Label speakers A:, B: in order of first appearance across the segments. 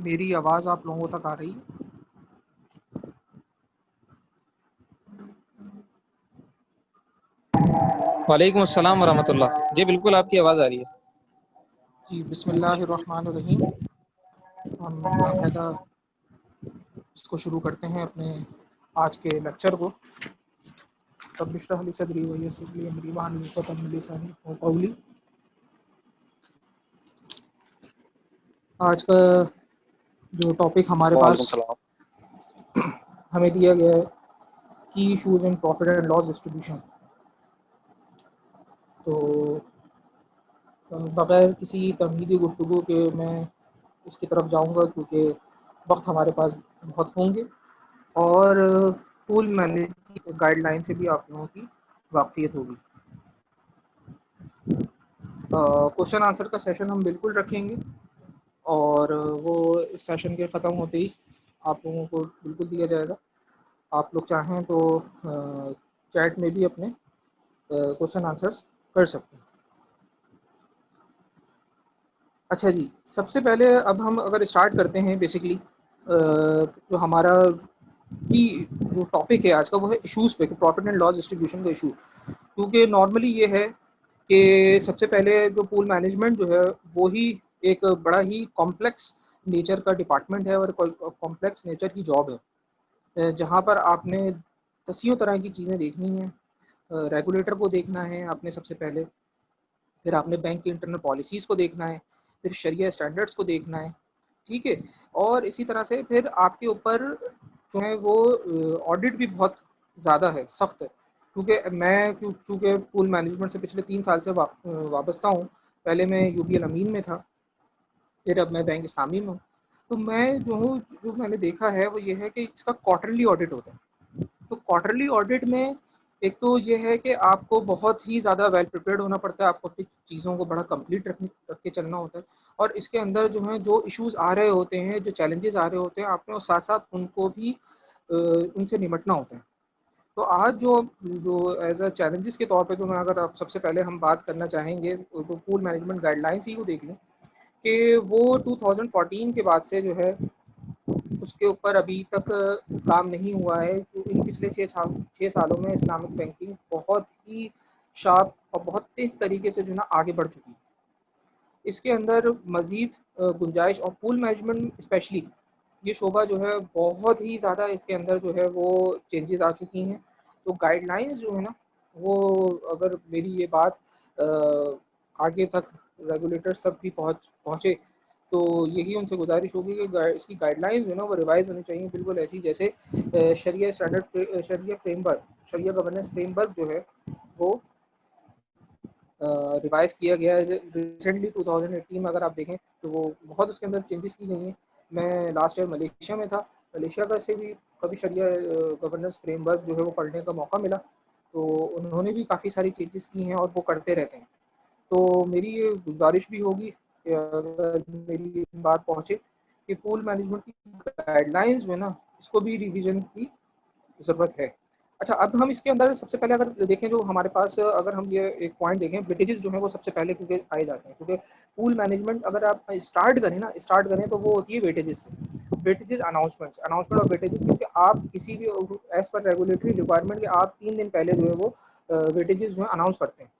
A: मेरी आवाज़ आप लोगों तक आ रही है?
B: वालेकुम अस्सलाम वरहमतुल्लाह। जी बिल्कुल आपकी आवाज़ आ रही है।
A: जी, बिस्मिल्लाहिर्रहमानिर्रहीम। हम बाकायदा इसको शुरू करते हैं अपने आज के लेक्चर को। रब्बि इश्रह ली सदरी व यस्सिर ली अमरी वाहलुल उक़दतम मिन लिसानी यफ़क़हू क़ौली। आज का जो टॉपिक हमारे
B: वालेकुम
A: पास
B: सलाम।
A: हमें दिया गया है, की issues in profit and loss distribution. तो बगैर किसी तमहीदी गुफ्तगू के मैं इसकी तरफ जाऊंगा, क्योंकि वक्त हमारे पास बहुत होंगे और पूल मैनेजमेंट गाइडलाइन से भी आप लोगों की वाकफियत होगी। क्वेश्चन आंसर का सेशन हम बिल्कुल रखेंगे और वो इस सेशन के ख़त्म होते ही आप लोगों को बिल्कुल दिया जाएगा। आप लोग चाहें तो चैट में भी अपने क्वेश्चन आंसर्स कर सकते हैं। अच्छा जी, सबसे पहले अब हम अगर स्टार्ट करते हैं बेसिकली जो हमारा की जो टॉपिक है आज का, वो है इश्यूज़ पे, प्रॉफिट एंड लॉस डिस्ट्रीब्यूशन का इशू। क्योंकि नॉर्मली ये है कि सबसे पहले जो पूल मैनेजमेंट जो है वो ही एक बड़ा ही कॉम्प्लेक्स नेचर का डिपार्टमेंट है और कॉम्प्लेक्स नेचर की जॉब है, जहाँ पर आपने दसियों तरह की चीज़ें देखनी हैं। रेगुलेटर को देखना है आपने सबसे पहले, फिर आपने बैंक की इंटरनल पॉलिसीज़ को देखना है, फिर शरिया स्टैंडर्ड्स को देखना है, ठीक है? और इसी तरह से फिर आपके ऊपर जो है वो ऑडिट भी बहुत ज़्यादा है, सख्त है। क्योंकि मैं चूँकि पूल मैनेजमेंट से पिछले 3 साल से वाबस्ता हूँ। पहले मैं यूबीएल अमीन में था, फिर अब मैं बैंक इस्लामी में हूँ। तो मैं जो हूँ, जो मैंने देखा है वो ये है कि इसका क्वार्टरली ऑडिट होता है। तो क्वार्टरली ऑडिट में एक तो ये है कि आपको बहुत ही ज़्यादा वेल प्रिपेयर्ड होना पड़ता है, आपको अपनी चीज़ों को बड़ा कंप्लीट रख के चलना होता है और इसके अंदर जो है जो इश्यूज़ आ रहे होते हैं, जो चैलेंजेस आ रहे होते हैं, आपने और साथ-साथ उनको भी उनसे निपटना होता है। तो आज जो जो एज़ अ चैलेंजेस के तौर पे जो मैं अगर आप सबसे पहले हम बात करना चाहेंगे, तो पूल मैनेजमेंट गाइडलाइंस ही को देख लें कि वो 2014 के बाद से जो है उसके ऊपर अभी तक काम नहीं हुआ है। तो इन पिछले 6 सालों में इस्लामिक बैंकिंग बहुत ही शार्प और बहुत तेज़ तरीके से जो है ना आगे बढ़ चुकी है। इसके अंदर मज़ीद गुंजाइश और पूल मैनेजमेंट स्पेशली ये शोबा जो है बहुत ही ज़्यादा इसके अंदर जो है वो चेंजेस आ चुकी हैं। तो गाइडलाइंस जो है ना वो, अगर मेरी ये बात आगे तक रेगुलेटर्स तक भी पहुँचे तो यही उनसे गुजारिश होगी कि इसकी गाइडलाइंस जो है ना वो रिवाइज़ होनी चाहिए, बिल्कुल ऐसी जैसे शरिया स्टैंडर्ड, शरिया फ्रेमवर्क, शरिया गवर्नेंस फ्रेमवर्क जो है वो रिवाइज़ किया गया है। रिसेंटली 2018 में अगर आप देखें तो वो बहुत उसके अंदर चेंजेस की गई हैं। मैं लास्ट ईयर मलेशिया में था, मलेशिया का से भी कभी शरिया गवर्नेंस फ्रेमवर्क जो है वो पढ़ने का मौका मिला, तो उन्होंने भी काफ़ी सारी चेंजेस की हैं और वो करते रहते हैं। तो मेरी ये गुजारिश भी होगी कि अगर मेरी ये बात पहुँचे कि पूल मैनेजमेंट की गाइडलाइंस जो है ना, इसको भी रिवीजन की ज़रूरत है। अच्छा, अब हम इसके अंदर सबसे पहले अगर देखें, जो हमारे पास अगर हम ये एक पॉइंट देखें, वेटेजेस जो हैं वो सबसे पहले क्योंकि आए जाते हैं, क्योंकि पूल मैनेजमेंट अगर आप स्टार्ट करें तो वो होती है वेटेजेस से। वेटेजेस अनाउंसमेंट और वेटेजेस, क्योंकि आप किसी भी एज़ पर रेगुलेटरी रिक्वायरमेंट के आप 3 दिन पहले जो है वो वेटेजेस जो है अनाउंस करते हैं।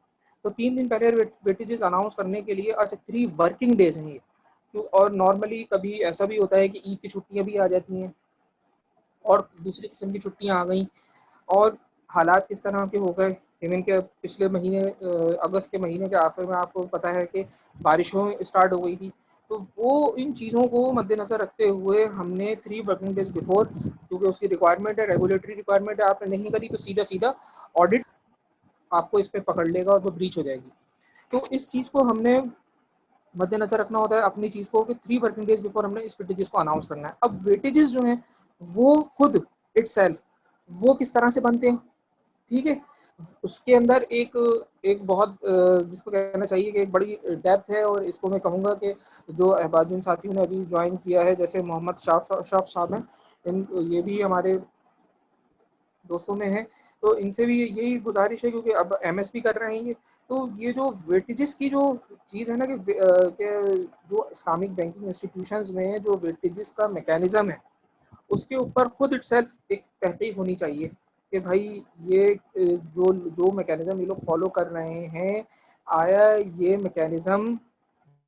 A: तो 3 दिन पहले वेटेजेस अनाउंस करने के लिए अच्छा 3 वर्किंग डेज़ हैं ये। तो और नॉर्मली कभी ऐसा भी होता है कि ईद की छुट्टियाँ भी आ जाती हैं और दूसरी किस्म की छुट्टियाँ आ गई और हालात किस तरह के हो गए। इवन के पिछले महीने अगस्त के महीने के आखिर में आपको पता है कि बारिशों स्टार्ट हो गई थी। तो वो इन चीज़ों को मद्देनज़र रखते हुए हमने 3 वर्किंग डेज़ बिफोर, क्योंकि उसकी रिक्वायरमेंट है, रेगुलेटरी रिक्वायरमेंट है, आपने नहीं करी तो सीधा-सीधा ऑडिट आपको इस पे पकड़ लेगा और वो ब्रीच हो जाएगी। तो इस चीज़ को हमने मद्देनज़र रखना होता है अपनी चीज़ को कि 3 वर्किंग डेज़ बिफोर हमने इस वेटेजेस को अनाउंस करना है। अब वेटेजेस जो हैं वो खुद इटसेल्फ वो किस तरह से बनते हैं, ठीक है? उसके अंदर एक एक बहुत जिसको कहना चाहिए कि एक बड़ी डेप्थ है और इसको मैं कहूँगा कि जो अहबाब जिन साथियों ने अभी जॉइन किया है, जैसे मोहम्मद शाफ साहब हैं, इन ये भी हमारे दोस्तों में हैं, तो इनसे भी यही गुज़ारिश है, क्योंकि अब एमएसपी कर रहे हैं ये, तो ये जो वेटेजेस की जो चीज़ है ना कि जो इस्लामिक बैंकिंग इंस्टीट्यूशंस में जो वेटेजेस का मैकेनिज्म है, उसके ऊपर खुद इटसेल्फ एक तहकीक होनी चाहिए कि भाई ये जो जो मैकेनिज्म ये लोग फॉलो कर रहे हैं, आया ये मैकेनिज्म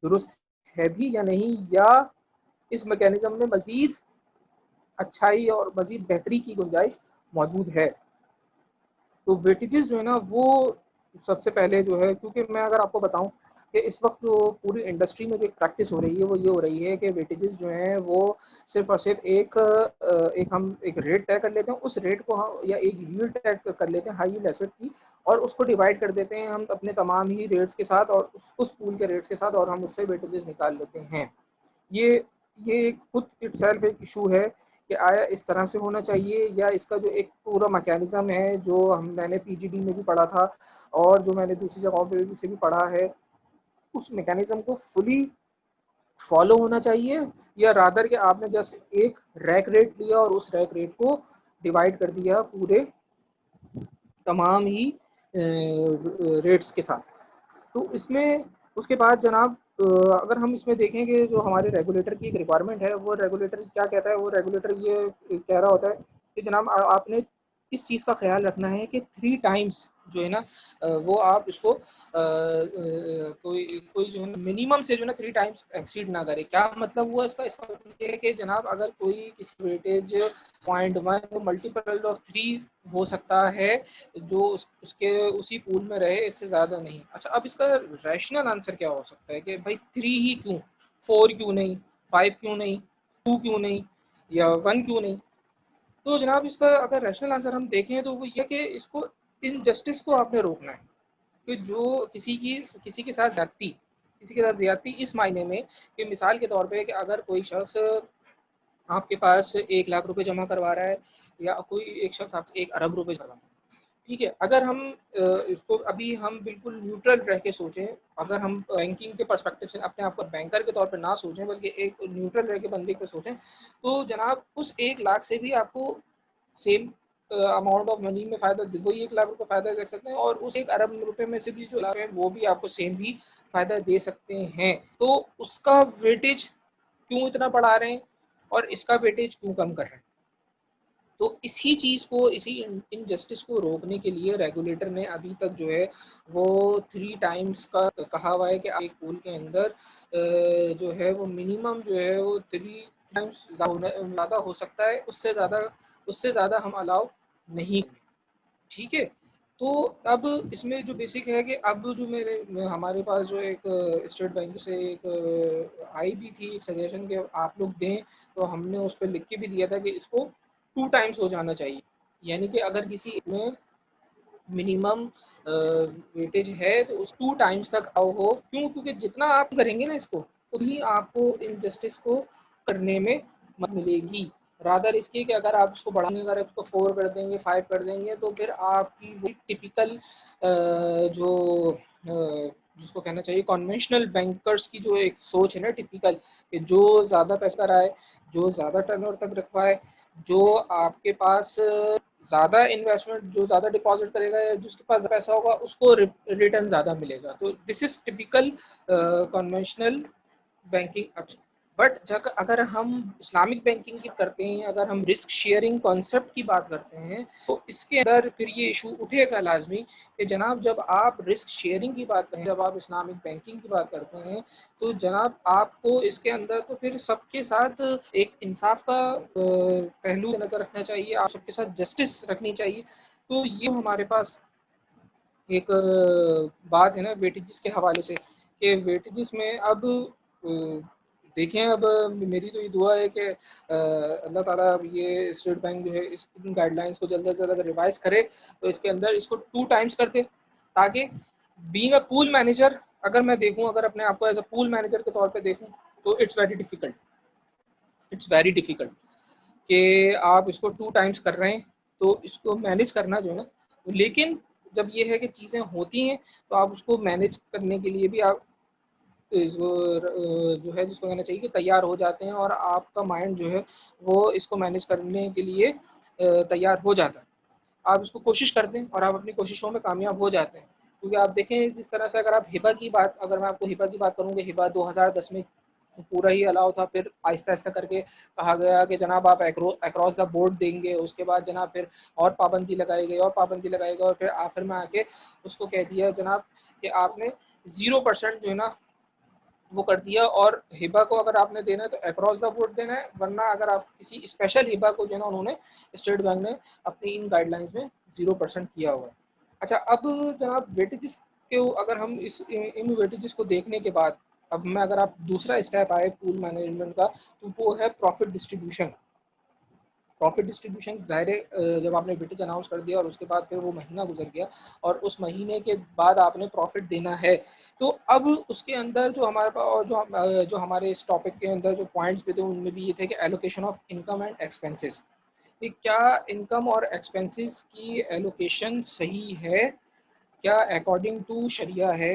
A: दुरुस्त है भी या नहीं, या इस मैकेनिज्म में मजीद अच्छाई और मजीद बेहतरी की गुंजाइश मौजूद है। तो वेटेजेस जो है ना वो सबसे पहले जो है, क्योंकि मैं अगर आपको बताऊं कि इस वक्त जो पूरी इंडस्ट्री में जो एक प्रैक्टिस हो रही है वो ये हो रही है कि वेटेजेस जो हैं वो सिर्फ और सिर्फ एक हम एक रेट तय कर लेते हैं, उस रेट को हम या एक यील्ड तय कर लेते हैं हाई यील्ड एसेट की, और उसको डिवाइड कर देते हैं हम अपने तमाम ही रेट्स के साथ और उस पूल के रेट्स के साथ, और हम उससे वेटेजेस निकाल लेते हैं। ये ये एक खुद इटसेल्फ एक इशू है कि आया इस तरह से होना चाहिए, या इसका जो एक पूरा मैकेनिज्म है जो मैंने पीजीडी में भी पढ़ा था और जो मैंने दूसरी जगहों पे से भी पढ़ा है, उस मैकेनिज्म को फुली फॉलो होना चाहिए, या रादर कि आपने जस्ट एक रैक रेट लिया और उस रैक रेट को डिवाइड कर दिया पूरे तमाम ही रेट्स के साथ। तो इसमें उसके बाद जनाब अगर हम इसमें देखें कि जो हमारे रेगुलेटर की एक रिक्वायरमेंट है, वो रेगुलेटर क्या कहता है, वो रेगुलेटर ये कह रहा होता है कि जनाब आपने इस चीज़ का ख्याल रखना है कि 3 टाइम्स जो है ना वो आप इसको कोई कोई जो है ना मिनिमम से जो है ना 3 टाइम्स एक्सीड ना करे। क्या मतलब हुआ इसका? इसका मतलब ये है कि जनाब अगर कोई किसी वेटेज 0.1 मल्टीपल ऑफ 3 हो सकता है जो उसके उसी पूल में रहे, इससे ज़्यादा नहीं। अच्छा, अब इसका रैशनल आंसर क्या हो सकता है कि भाई 3 ही क्यों, 4 क्यों नहीं, 5 क्यों नहीं, 2 क्यों नहीं, या 1 क्यों नहीं? तो जनाब इसका अगर रैशनल आंसर हम देखें तो वो ये कि इसको इनजस्टिस को आपने रोकना है कि जो किसी के साथ ज्यादती, किसी के साथ ज्यादती इस मायने में कि मिसाल के तौर पे कि अगर कोई शख्स आपके पास 1 लाख रुपए जमा करवा रहा है, या कोई एक शख्स आपसे 1 अरब रुपए जमा, ठीक है, अगर हम इसको अभी हम बिल्कुल न्यूट्रल रह के सोचें, अगर हम बैंकिंग के पर्सपेक्टिव से अपने आप को बैंकर के तौर पे ना सोचें बल्कि एक न्यूट्रल रह के बंदे पे सोचें, तो जनाब उस 1 लाख से भी आपको सेम अमाउंट ऑफ मनी में फ़ायदा, वही 1 लाख रुपये फ़ायदा दे सकते हैं, और उस 1 अरब रुपए में से भी जो लाख है वो भी आपको सेम ही फ़ायदा दे सकते हैं। तो उसका वेटेज क्यों इतना बढ़ा रहे हैं और इसका वेटेज क्यों कम कर रहे हैं? तो इसी चीज़ को, इसी इनजस्टिस को रोकने के लिए रेगुलेटर ने अभी तक जो है वो 3 टाइम्स का कहा हुआ है कि एक पूल के अंदर जो है वो मिनिमम जो है वो 3 टाइम्स ज़्यादा हो सकता है, उससे ज़्यादा हम अलाउ नहीं, ठीक है। तो अब इसमें जो बेसिक है कि अब जो हमारे पास जो एक स्टेट बैंक से एक आई भी थी एक सजेशन के आप लोग दें, तो हमने उस पर लिख के भी दिया था कि इसको 2 टाइम्स हो जाना चाहिए, यानी कि अगर किसी में मिनिमम वेटेज है तो उस 2 टाइम्स तक आओ हो। क्यों? क्योंकि जितना आप करेंगे ना इसको, उतनी आपको इनजस्टिस को करने में मदद मिलेगी। रादर इसके कि अगर आप उसको बढ़ाने, अगर उसको 4 कर देंगे, 5 कर देंगे, तो फिर आपकी वो टिपिकल जो जिसको कहना चाहिए कन्वेंशनल बैंकर्स की जो एक सोच है ना टिपिकल, कि जो ज़्यादा पैसा कराए, जो ज़्यादा टर्नओवर तक रखवाए, जो आपके पास ज़्यादा इन्वेस्टमेंट, जो ज़्यादा डिपॉजिट करेगा या जिसके पास पैसा होगा उसको रिटर्न ज़्यादा मिलेगा। तो this is typical conventional banking. But अगर हम इस्लामिक बैंकिंग की करते हैं, अगर हम रिस्क शेयरिंग कॉन्सेप्ट की बात करते हैं, तो इसके अंदर फिर ये इशू उठेगा लाजमी कि जनाब जब आप रिस्क शेयरिंग की बात करें, जब आप इस्लामिक बैंकिंग की बात करते हैं, तो जनाब आपको इसके अंदर तो फिर सबके साथ एक इंसाफ का पहलू नज़र रखना चाहिए, आप सबके साथ जस्टिस रखनी चाहिए। तो ये हमारे पास एक बात है ना वेटेजेस के हवाले से, कि वेटेजेस में अब देखें, अब मेरी तो ये दुआ है कि अल्लाह ताला अब ये स्टेट बैंक जो है इस इन गाइडलाइंस को जल्द से जल्द अगर रिवाइज करे तो इसके अंदर इसको 2 टाइम्स कर दे, ताकि बीइंग अ पूल मैनेजर, अगर मैं देखूं, अगर अपने आप को एज अ पूल मैनेजर के तौर पे देखूं, तो इट्स वेरी डिफिकल्ट कि आप इसको 2 टाइम्स कर रहे हैं, तो इसको मैनेज करना जो है ना, लेकिन जब ये है कि चीज़ें होती हैं तो आप उसको मैनेज करने के लिए भी आप जो है जिसको कहना चाहिए कि तैयार हो जाते हैं, और आपका माइंड जो है वो इसको मैनेज करने के लिए तैयार हो जाता है। आप इसको कोशिश करते हैं और आप अपनी कोशिशों में कामयाब हो जाते हैं। क्योंकि आप देखें जिस तरह से, अगर आप हिबा की बात, अगर मैं आपको हिबा की बात करूँगी, हिबा 2010 में पूरा ही अलाउ था, फिर आहिस्ता आहिस्ता करके कहा गया कि जनाब आप अक्रॉस द बोर्ड देंगे, उसके बाद जनाब फिर और पाबंदी लगाई गई और पाबंदी लगाई गई, और फिर आखिर में आके उसको कह दिया जनाब कि आपने 0% जो है ना वो कर दिया, और हिबा को अगर आपने देना है तो अक्रॉस द बोर्ड देना है, वरना अगर आप किसी स्पेशल हिबा को जो है ना उन्होंने स्टेट बैंक ने अपनी इन गाइडलाइंस में 0% किया हुआ है। अच्छा, अब जनाब वेटेजेस के, अगर हम इन वेटेजेस को देखने के बाद, अब मैं अगर आप दूसरा स्टेप आए पूल मैनेजमेंट का, तो वो है प्रॉफिट डिस्ट्रीब्यूशन। प्रॉफिट डिस्ट्रीब्यूशन ज़ाहिर है, जब आपने वेटेज अनाउंस कर दिया और उसके बाद फिर वो महीना गुजर गया और उस महीने के बाद आपने प्रॉफिट देना है, तो अब उसके अंदर जो हमारे पास, और जो हमारे इस टॉपिक के अंदर जो पॉइंट्स भी थे उनमें भी ये थे कि allocation of income and expenses, कि क्या इनकम और एक्सपेंसेस की एलोकेशन सही है, क्या अकॉर्डिंग टू शरिया है,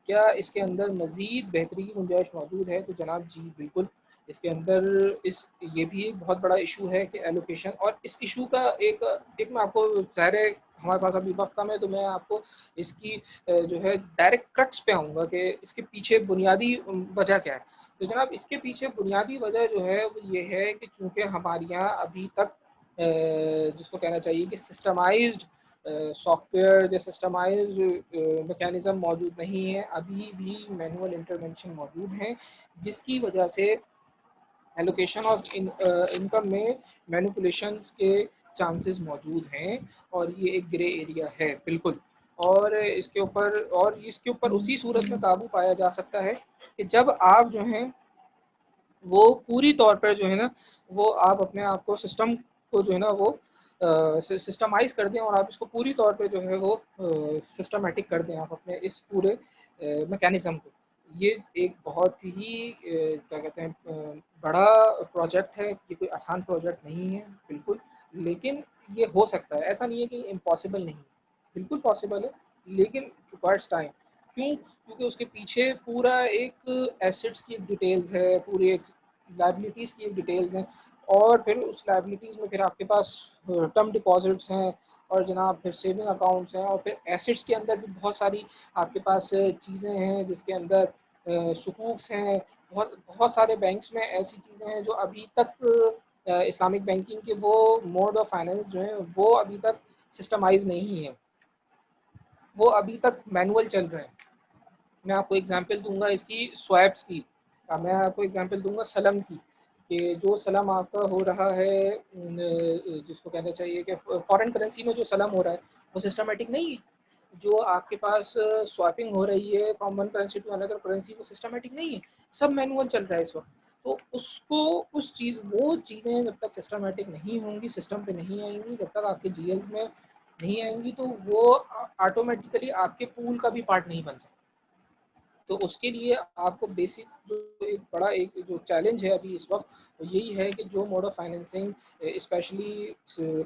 A: क्या इसके अंदर मज़ीद बेहतरी की गुंजाइश मौजूद है? तो जनाब जी बिल्कुल, इसके अंदर इस ये भी एक बहुत बड़ा इशू है कि एलोकेशन, और इस इशू का एक एक मैं आपको, ज़ाहिर है हमारे पास अभी वक्त कम है, तो मैं आपको इसकी जो है डायरेक्ट क्रक्स पे आऊँगा कि इसके पीछे बुनियादी वजह क्या है। तो जनाब इसके पीछे बुनियादी वजह जो है वो ये है कि चूँकि हमारे यहाँ अभी तक जिसको कहना चाहिए कि सिस्टमाइज्ड सॉफ्टवेयर या सिस्टमाइज्ड मैकेनिज़्म मौजूद नहीं है, अभी भी मैनुअल इंटरवेंशन मौजूद हैं, जिसकी वजह से एलोकेशन ऑफ इनकम में मैनिपुलेशंस के चांसेस मौजूद हैं, और ये एक ग्रे एरिया है बिल्कुल। और इसके ऊपर उसी सूरत में काबू पाया जा सकता है कि जब आप जो हैं वो पूरी तौर पर जो है ना, वो आप अपने आप को सिस्टम को जो है ना वो सिस्टमाइज कर दें, और आप इसको पूरी तौर पे जो है वो सिस्टमेटिक कर दें आप अपने इस पूरे मैकेनिज़्म को। ये एक बहुत ही क्या कहते हैं, बड़ा प्रोजेक्ट है, ये कोई आसान प्रोजेक्ट नहीं है बिल्कुल, लेकिन ये हो सकता है, ऐसा नहीं है कि इम्पॉसिबल नहीं है, बिल्कुल पॉसिबल है, लेकिन रिक्वायर्स टाइम। क्यों? क्योंकि उसके पीछे पूरा एक एसेट्स की एक डिटेल्स है, पूरी एक लायबिलिटीज़ की एक डिटेल्स हैं, और फिर उस लायबिलिटीज़ में फिर आपके पास टर्म डिपॉजिट्स हैं, और जनाब फिर सेविंग अकाउंट्स हैं, और फिर एसेट्स के अंदर भी बहुत सारी आपके पास चीज़ें हैं, जिसके अंदर सुकूक्स हैं। बहुत बहुत सारे बैंक्स में ऐसी चीज़ें हैं जो अभी तक इस्लामिक बैंकिंग के वो मोड ऑफ फाइनेंस जो हैं वो अभी तक सिस्टमाइज़ नहीं है, वो अभी तक मैनुअल चल रहे हैं। मैं आपको एग्जांपल दूंगा इसकी स्वैप्स की, मैं आपको एग्जांपल दूंगा सलम की, कि जो सलम आपका हो रहा है जिसको कहना चाहिए कि फॉरेन करेंसी में जो सलम हो रहा है वो सिस्टमेटिक नहीं है। जो आपके पास स्वैपिंग हो रही है from one currency to another currency, वो सिस्टमेटिक नहीं है, सब मैनुअल चल रहा है इस वक्त। तो उसको वो चीज़ें जब तक सिस्टमेटिक नहीं होंगी, सिस्टम पे नहीं आएंगी, जब तक आपके जीएल्स में नहीं आएंगी, तो वो ऑटोमेटिकली आपके पूल का भी पार्ट नहीं बन सकता। तो उसके लिए आपको बेसिक जो एक बड़ा एक जो चैलेंज है अभी इस वक्त, वो यही है कि जो mode of financing specially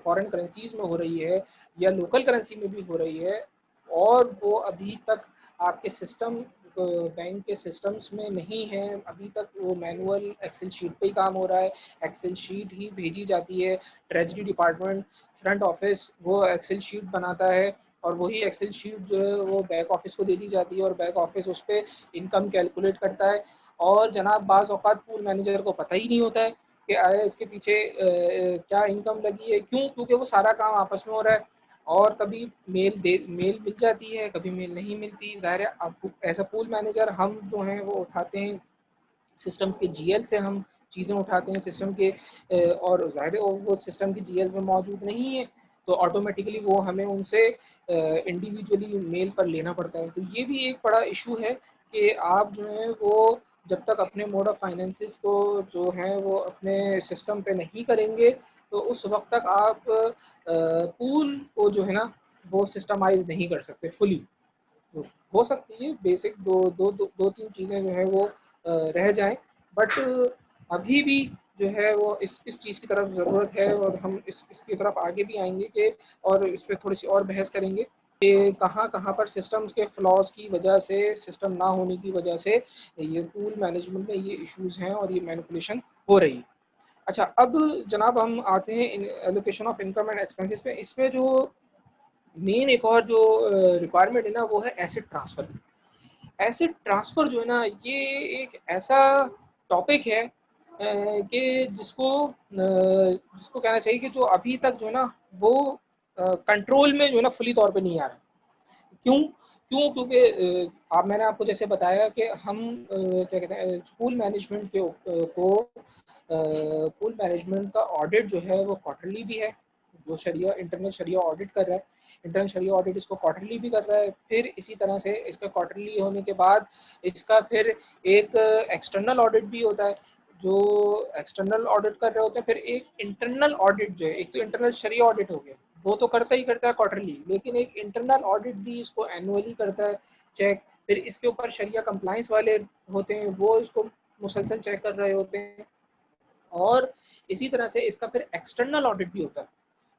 A: foreign currencies में हो रही है या लोकल करेंसी में भी हो रही है, और वो अभी तक आपके सिस्टम बैंक के सिस्टम्स में नहीं है, अभी तक वो मैनुअल एक्सेल शीट पे ही काम हो रहा है, एक्सेल शीट ही भेजी जाती है, ट्रेजरी डिपार्टमेंट फ्रंट ऑफिस वो एक्सेल शीट बनाता है, और वही एक्सेल शीट जो है वो बैक ऑफिस को दे दी जाती है, और बैक ऑफिस उस पर इनकम कैलकुलेट करता है। और जनाब बाज़ औक़ात पूल मैनेजर को पता ही नहीं होता है कि आया इसके पीछे क्या इनकम लगी है, क्यों? क्योंकि वो सारा काम आपस में हो रहा है, और कभी मेल मिल जाती है, कभी मेल नहीं मिलती। ज़ाहिर है आपको एज अ पूल मैनेजर हम जो हैं वो उठाते हैं सिस्टम्स के जीएल से, हम चीज़ें उठाते हैं सिस्टम के, और ज़ाहिर है वो सिस्टम की जीएल में मौजूद नहीं है, तो ऑटोमेटिकली वो हमें उनसे इंडिविजुअली मेल पर लेना पड़ता है। तो ये भी एक बड़ा इशू है कि आप जो है वो जब तक अपने मोड ऑफ फाइनेंसिस को जो है वो अपने सिस्टम पे नहीं करेंगे, तो उस वक्त तक आप पूल को जो है ना वो सिस्टमाइज नहीं कर सकते फुली। तो हो सकती है बेसिक दो तीन चीज़ें जो है वो रह जाएं, बट अभी भी जो है वो इस चीज़ की तरफ ज़रूरत है, और हम इसकी तरफ आगे भी आएंगे कि, और इस पर थोड़ी सी और बहस करेंगे कि कहाँ कहाँ पर सिस्टम्स के फ्लॉज की वजह से, सिस्टम ना होने की वजह से ये पूल मैनेजमेंट में ये इश्यूज़ हैं और ये मैनिपुलेशन हो रही है। अच्छा, अब जनाब हम आते हैं in allocation of income and expenses पे। इसमें जो मेन एक और जो रिक्वायरमेंट है ना वो है एसेट ट्रांसफ़र। एसेट ट्रांसफ़र जो है ना ये एक ऐसा टॉपिक है कि जिसको कहना चाहिए कि जो अभी तक जो है ना वो कंट्रोल में जो है ना फुली तौर पे नहीं आ रहा। क्यों? क्योंकि आप मैंने आपको जैसे बताया कि हम क्या कहते हैं स्कूल मैनेजमेंट पूल मैनेजमेंट का ऑडिट जो है वो क्वार्टरली भी है, जो शरिया इंटरनल शरिया ऑडिट कर रहा है, इंटरनल शरिया ऑडिट इसको क्वार्टरली भी कर रहा है। फिर इसी तरह से इसका क्वार्टरली होने के बाद इसका फिर एक एक्सटर्नल ऑडिट भी होता है, जो एक्सटर्नल ऑडिट कर रहे होते हैं। फिर एक इंटरनल ऑडिट जो है, एक तो इंटरनल शरिया ऑडिट हो गया, वो तो करता ही करता है क्वार्टरली, लेकिन एक इंटरनल ऑडिट भी इसको एनुअली करता है चेक। फिर इसके ऊपर शरिया कंप्लाइंस वाले होते हैं, वो इसको मुसलसल चेक कर रहे होते हैं। और इसी तरह से इसका फिर एक्सटर्नल ऑडिट भी होता है।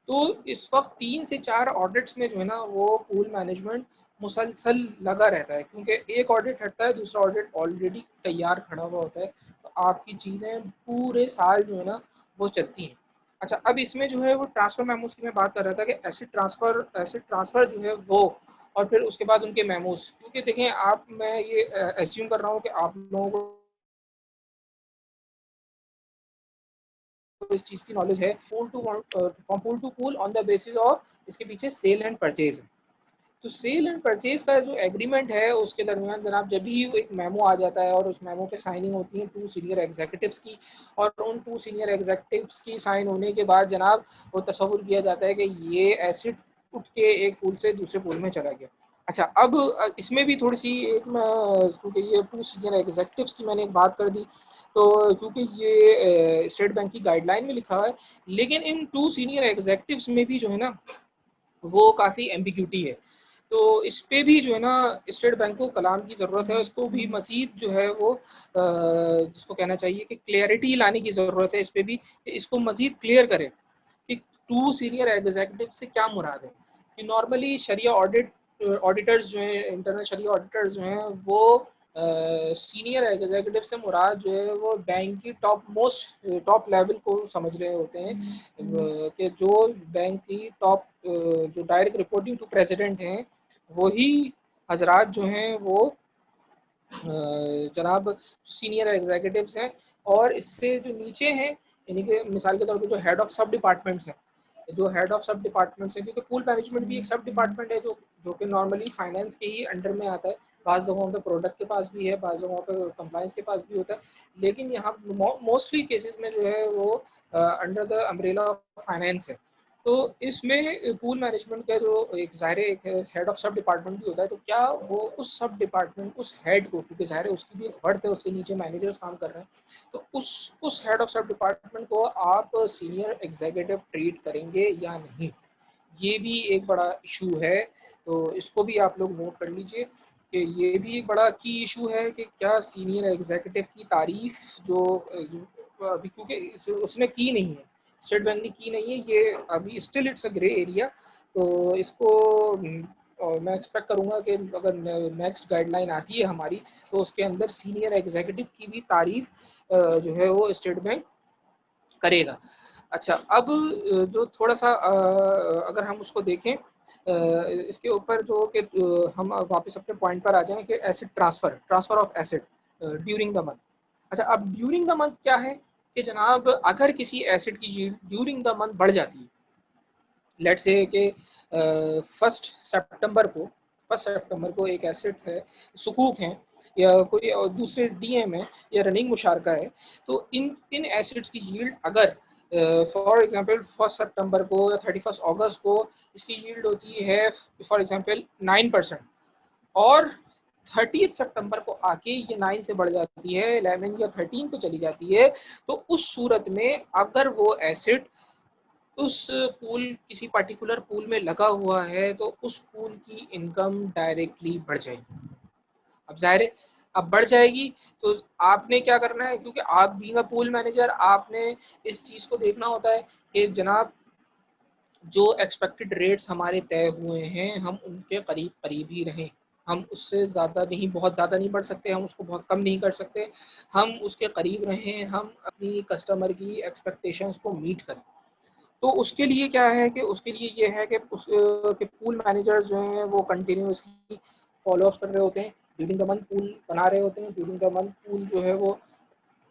A: तो इस वक्त 3 से 4 ऑडिट्स में जो है ना वो पूल मैनेजमेंट मुसलसल लगा रहता है, क्योंकि एक ऑडिट हटता है दूसरा ऑडिट ऑलरेडी तैयार खड़ा हुआ होता है। तो आपकी चीज़ें पूरे साल जो है ना वो चलती हैं। अच्छा, अब इसमें जो है वो ट्रांसफ़र मेमोज़ की मैं बात कर रहा था कि एसेट ट्रांसफ़र जो है वो, और फिर उसके बाद उनके मेमोज़, क्योंकि देखें आप, मैं ये एज्यूम कर रहा हूँ कि आप लोगों को इस चीज़ की नॉलेज है। Pool to from pool to pool on the basis of, इसके पीछे सेल एंड परचेज है। तो सेल एंड परचेज का जो एग्रीमेंट है उसके दरमियान जनाब जब भी एक मेमो आ जाता है और उस मेमो पे साइनिंग होती है 2 सीनियर एग्जीक्यूटिव्स की, और उन 2 सीनियर एग्जीक्यूटिव्स की साइन होने के बाद जनाब वो तस्वुर किया जाता है कि ये एसिड उठ के एक पूल से दूसरे पूल में चला गया। अच्छा, अब इसमें भी थोड़ी सी एक क्योंकि ये 2 सीनियर एग्जीक्यूटिव्स की मैंने एक बात कर दी, तो क्योंकि ये स्टेट बैंक की गाइडलाइन में लिखा हुआ है, लेकिन इन 2 सीनियर एग्जीक्यूटिव्स में भी जो है ना वो काफ़ी एम्बिग्यूटी है। तो इस पे भी जो है ना स्टेट बैंक को कलाम की ज़रूरत है, उसको भी मज़ीद जो है वो जिसको कहना चाहिए कि क्लियरिटी लाने की ज़रूरत है इस पे भी, कि इसको मज़ीद क्लियर करें कि 2 सीनियर एग्जीक्यूटिव से क्या मुराद है। कि नॉर्मली शरिया ऑडिटर्स जो हैं, इंटरनल शरिया ऑडिटर्स जो हैं वो सीनियर एग्जीक्यूटिव से मुराद जो है वो बैंक की टॉप लेवल को समझ रहे होते हैं, कि जो बैंक की टॉप जो डायरेक्ट रिपोर्टिंग टू प्रेसिडेंट हैं वही हजरात जो हैं वो जनाब सीनियर एग्जीक्यूटिव्स हैं। और इससे जो नीचे हैं, यानी कि मिसाल के तौर पे जो हेड ऑफ सब डिपार्टमेंट्स हैं, जो हेड ऑफ सब डिपार्टमेंट्स हैं, क्योंकि पूल मैनेजमेंट भी एक सब डिपार्टमेंट है जो कि नॉर्मली फाइनेंस के ही अंडर में आता है। बाज़ जगहों पे प्रोडक्ट के पास भी है, बाज़ जगहों पे कंप्लायंस के पास भी होता है, लेकिन यहाँ मोस्टली केसेस में जो है वो under the umbrella of finance है। तो इसमें पूल मैनेजमेंट का जो एक ज़ाहिर एक हेड ऑफ सब डिपार्टमेंट भी होता है, तो क्या वो उस सब डिपार्टमेंट उस हेड को, क्योंकि ज़ाहिर है उसकी भी एक बढ़त है, उसके नीचे मैनेजर्स काम कर रहे हैं, तो उस हेड ऑफ सब डिपार्टमेंट को आप सीनियर एग्जीक्यूटिव ट्रीट करेंगे या नहीं, ये भी एक बड़ा इशू है। तो इसको भी आप लोग नोट कर लीजिए कि ये भी एक बड़ा की इशू है कि क्या सीनियर एग्जीक्यूटिव की तारीफ जो अभी, क्योंकि उसने की नहीं है, स्टेट बैंक ने की नहीं है, ये अभी still it's a grey area. तो इसको और मैं एक्सपेक्ट करूंगा कि अगर नेक्स्ट गाइडलाइन आती है हमारी, तो उसके अंदर सीनियर एग्जीक्यूटिव की भी तारीफ जो है वो स्टेट बैंक करेगा। अच्छा, अब जो थोड़ा सा अगर हम उसको देखें इसके ऊपर जो कि हम वापस अपने पॉइंट पर आ जाएं कि asset transfer of asset during the month. अच्छा, अब ड्यूरिंग द मंथ क्या है कि जनाब अगर किसी एसेट की यील्ड ड्यूरिंग द मंथ बढ़ जाती है, लेट्स से कि फर्स्ट सितंबर को एक एसेट है, सुकूक हैं या कोई और दूसरे डीएम है या रनिंग मुशारका है, तो इन इन एसेट्स की यील्ड अगर फॉर एग्जांपल फर्स्ट सितंबर को या 31 अगस्त को इसकी यील्ड होती है फॉर एग्जांपल 9%, और 30 सितंबर को आके ये 9 से बढ़ जाती है 11 या 13 पे चली जाती है, तो उस सूरत में अगर वो एसेट उस पूल किसी पर्टिकुलर पूल में लगा हुआ है तो उस पूल की इनकम डायरेक्टली बढ़ जाएगी। अब ज़ाहिर है, अब बढ़ जाएगी तो आपने क्या करना है, क्योंकि आप बीइंग अ पूल मैनेजर आपने इस चीज़ को देखना होता है कि जनाब जो एक्सपेक्टेड रेट्स हमारे तय हुए हैं हम उनके करीब करीब ही रहें। हम उससे ज़्यादा नहीं, बहुत ज़्यादा नहीं बढ़ सकते, हम उसको बहुत कम नहीं कर सकते, हम उसके करीब रहें, हम अपनी कस्टमर की एक्सपेक्टेशंस को मीट करें। तो उसके लिए क्या है कि उसके लिए ये है कि कि पूल मैनेजर्स जो हैं वो कंटिन्यूसली फॉलो अप कर रहे होते हैं, ड्यूरिंग द मंथ पूल बना रहे होते हैं, ड्यूरिंग द मंथ पूल जो है वो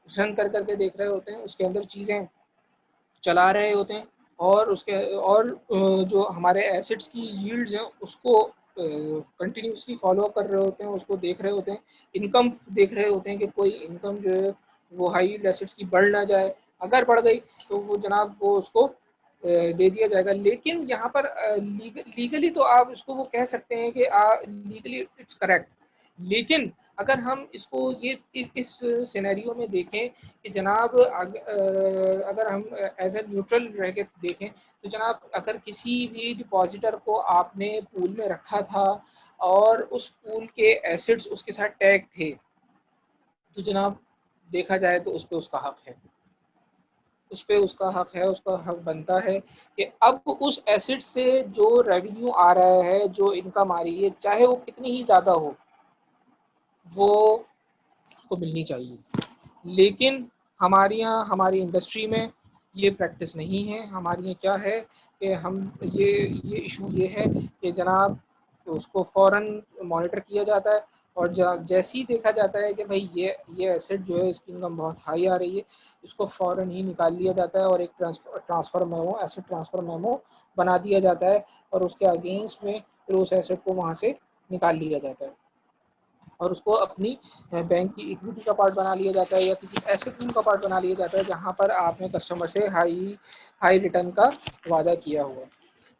A: रन कर करके देख रहे होते हैं, उसके अंदर चीज़ें चला रहे होते हैं, और जो हमारे एसेट्स की यील्ड्स हैं उसको कंटिन्यूसली फॉलो कर रहे होते हैं, उसको देख रहे होते हैं, इनकम देख रहे होते हैं कि कोई इनकम जो है वो हाई यील्ड एसेट्स की बढ़ ना जाए, अगर बढ़ गई तो वो जनाब वो उसको दे दिया जाएगा। लेकिन यहाँ पर लीगली तो आप इसको वो कह सकते हैं कि लीगली इट्स करेक्ट, लेकिन अगर हम इसको ये इस सिनेरियो में देखें कि जनाब अगर हम एज ए न्यूट्रल रह के देखें तो जनाब अगर किसी भी डिपॉजिटर को आपने पूल में रखा था और उस पूल के एसेट्स उसके साथ टैग थे, तो जनाब देखा जाए तो उस पर उसका हक है, उस पर उसका हक है, उसका हक बनता है कि अब उस एसेट से जो रेवेन्यू आ रहा है, जो इनकम आ रही है, चाहे वो कितनी ही ज़्यादा हो, वो उसको मिलनी चाहिए। लेकिन हमारे यहाँ हमारी इंडस्ट्री में ये प्रैक्टिस नहीं है। हमारे यहाँ क्या है कि हम ये इशू ये है कि जनाब उसको फ़ौरन मॉनिटर किया जाता है, और जैसे ही देखा जाता है कि भाई ये एसेट जो है इसकी इनकम बहुत हाई आ रही है, इसको फ़ौरन ही निकाल लिया जाता है और एक transfer memo, asset transfer memo बना दिया जाता है, और उसके अगेंस्ट में फिर उस एसेट को वहाँ से निकाल लिया जाता है और उसको अपनी बैंक की इक्विटी का पार्ट बना लिया जाता है, या किसी ऐसे पूल का पार्ट बना लिया जाता है जहाँ पर आपने कस्टमर से हाई हाई रिटर्न का वादा किया हुआ।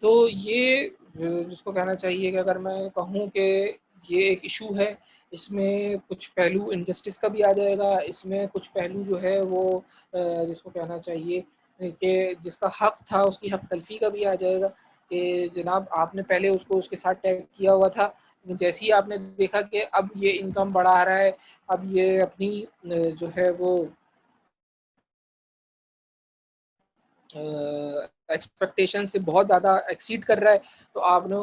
A: तो ये जिसको कहना चाहिए कि अगर मैं कहूँ कि ये एक इशू है, इसमें कुछ पहलू इनजस्टिस का भी आ जाएगा, इसमें कुछ पहलू जो है वो जिसको कहना चाहिए कि जिसका हक था उसकी हक तलफी का भी आ जाएगा, कि जनाब आपने पहले उसको उसके साथ टैग किया हुआ था, लेकिन जैसे ही आपने देखा कि अब ये इनकम बढ़ा रहा है, अब ये अपनी जो है वो एक्सपेक्टेशन से बहुत ज़्यादा एक्सीड कर रहा है, तो आपने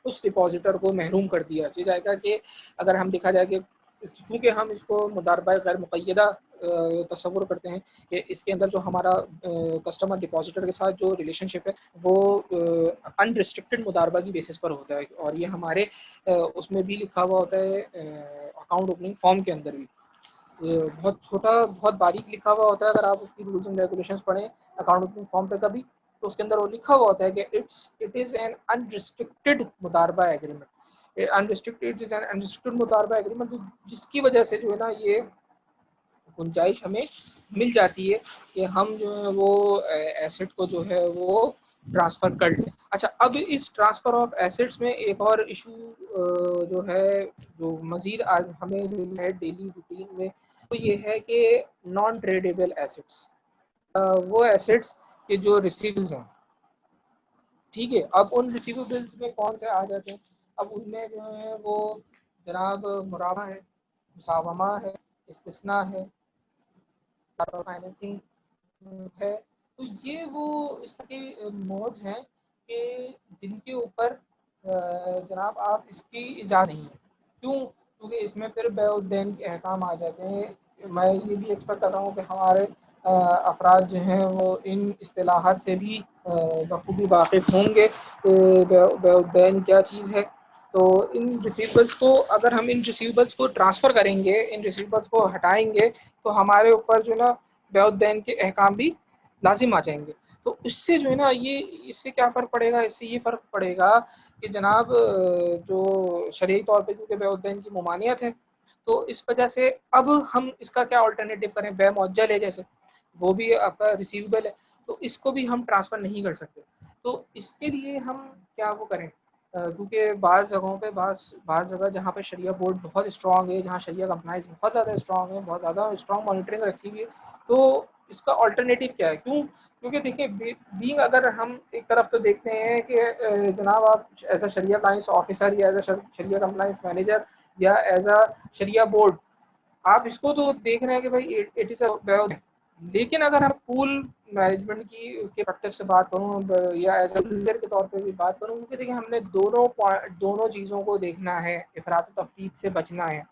A: उस डिपॉजिटर को महरूम कर दिया। तो जाएगा कि अगर हम देखा जाए कि चूँकि हम इसको मुदारबा गैर मुक़य्यदा तस्वुर करते हैं कि इसके अंदर जो हमारा कस्टमर डिपॉजिटर के साथ जो रिलेशनशिप है वो अनरिस्ट्रिक्टेड मुदारबा की बेसिस पर होता है, और ये हमारे उसमें भी लिखा हुआ होता है अकाउंट ओपनिंग फॉर्म के अंदर भी। बहुत छोटा बहुत बारीक लिखा हुआ होता है, अगर आप उसकी रूल्स एंड रेगुलेशंस पढ़ें अकाउंट ओपनिंग फॉर्म पे कभी, तो उसके अंदर वो लिखा हुआ होता है कि इट इज़ एन अनरिस्ट्रिक्टेड मुदारबा agreement. Unrestricted is an unrestricted मुदारबा एग्रीमेंट, जिसकी वजह से जो है ना ये गुंजाइश हमें मिल जाती है कि हम जो है वो एसेट को जो है वो ट्रांसफ़र कर लें। अच्छा, अब इस ट्रांसफ़र ऑफ एसेट्स में एक और इशू जो है, जो मज़ीद आज हमें है डेली रूटीन में, तो ये है कि नॉन ट्रेडेबल एसेट्स, वो एसेट्स के जो रिसीव्स हैं, ठीक है, अब उन रिसीवेबल्स में कौन से आ जाते हैं, अब उनमें जो है वो जनाब मुराबा है, मुसावमा है, इस्तिस्ना है, फाइनेंसिंग है। तो ये वो इस तरह के मोड्स हैं कि जिनके ऊपर जनाब आप इसकी इजाज़त नहीं है। क्यों? क्योंकि इसमें फिर बेउद्दैन के अहकाम आ जाते हैं। मैं ये भी एक्सपेक्ट कर रहा हूँ कि हमारे अफराद जो हैं वो इन इस्तिलाहात से भी बखूबी वाकिफ़ होंगे कि बेउद्दैन क्या चीज़ है। तो इन रिसीवेबल्स को, अगर हम इन रिसीवेबल्स को ट्रांसफ़र करेंगे, इन रिसीवेबल्स को हटाएँगे, तो हमारे ऊपर जो ना बेउद्दैन के अहकाम भी लाजिम आ जाएंगे। तो इससे जो है ना ये इससे क्या फ़र्क पड़ेगा, इससे ये फ़र्क पड़ेगा कि जनाब जो शरई तौर पे क्योंकि बेउद्दैन की ममानियत है, तो इस वजह से अब हम इसका क्या अल्टरनेटिव करें, बे मुअज्जल है जैसे, वो भी आपका रिसीवेबल है, तो इसको भी हम ट्रांसफ़र नहीं कर सकते। तो इसके लिए हम क्या वो करें, क्योंकि बाज़ जगहों पे बाज़ जगह जहाँ पे शरिया बोर्ड बहुत स्ट्रॉन्ग है, जहाँ शरिया कंप्लायंस बहुत ज़्यादा स्ट्रॉन्ग है, बहुत ज़्यादा स्ट्रॉन्ग मॉनिटरिंग रखी हुई है, तो इसका अल्टरनेटिव क्या है? क्यों? क्योंकि देखिए बीइंग अगर हम एक तरफ तो देखते हैं कि जनाब आप एज़ अ शरिया कंप्लायंस ऑफिसर या एज़ अ शरिया कंप्लायंस मैनेजर या एज़ अ शरिया बोर्ड, आप इसको तो देख रहे हैं कि भाई इट इज़ अ, लेकिन अगर हम पूल मैनेजमेंट की के पर्सपेक्टिव से बात करूँ या एज अ लीडर के तौर पे भी बात करूँ, क्योंकि देखिए हमने दोनों चीज़ों को देखना है, इफरात तफरीत से बचना है।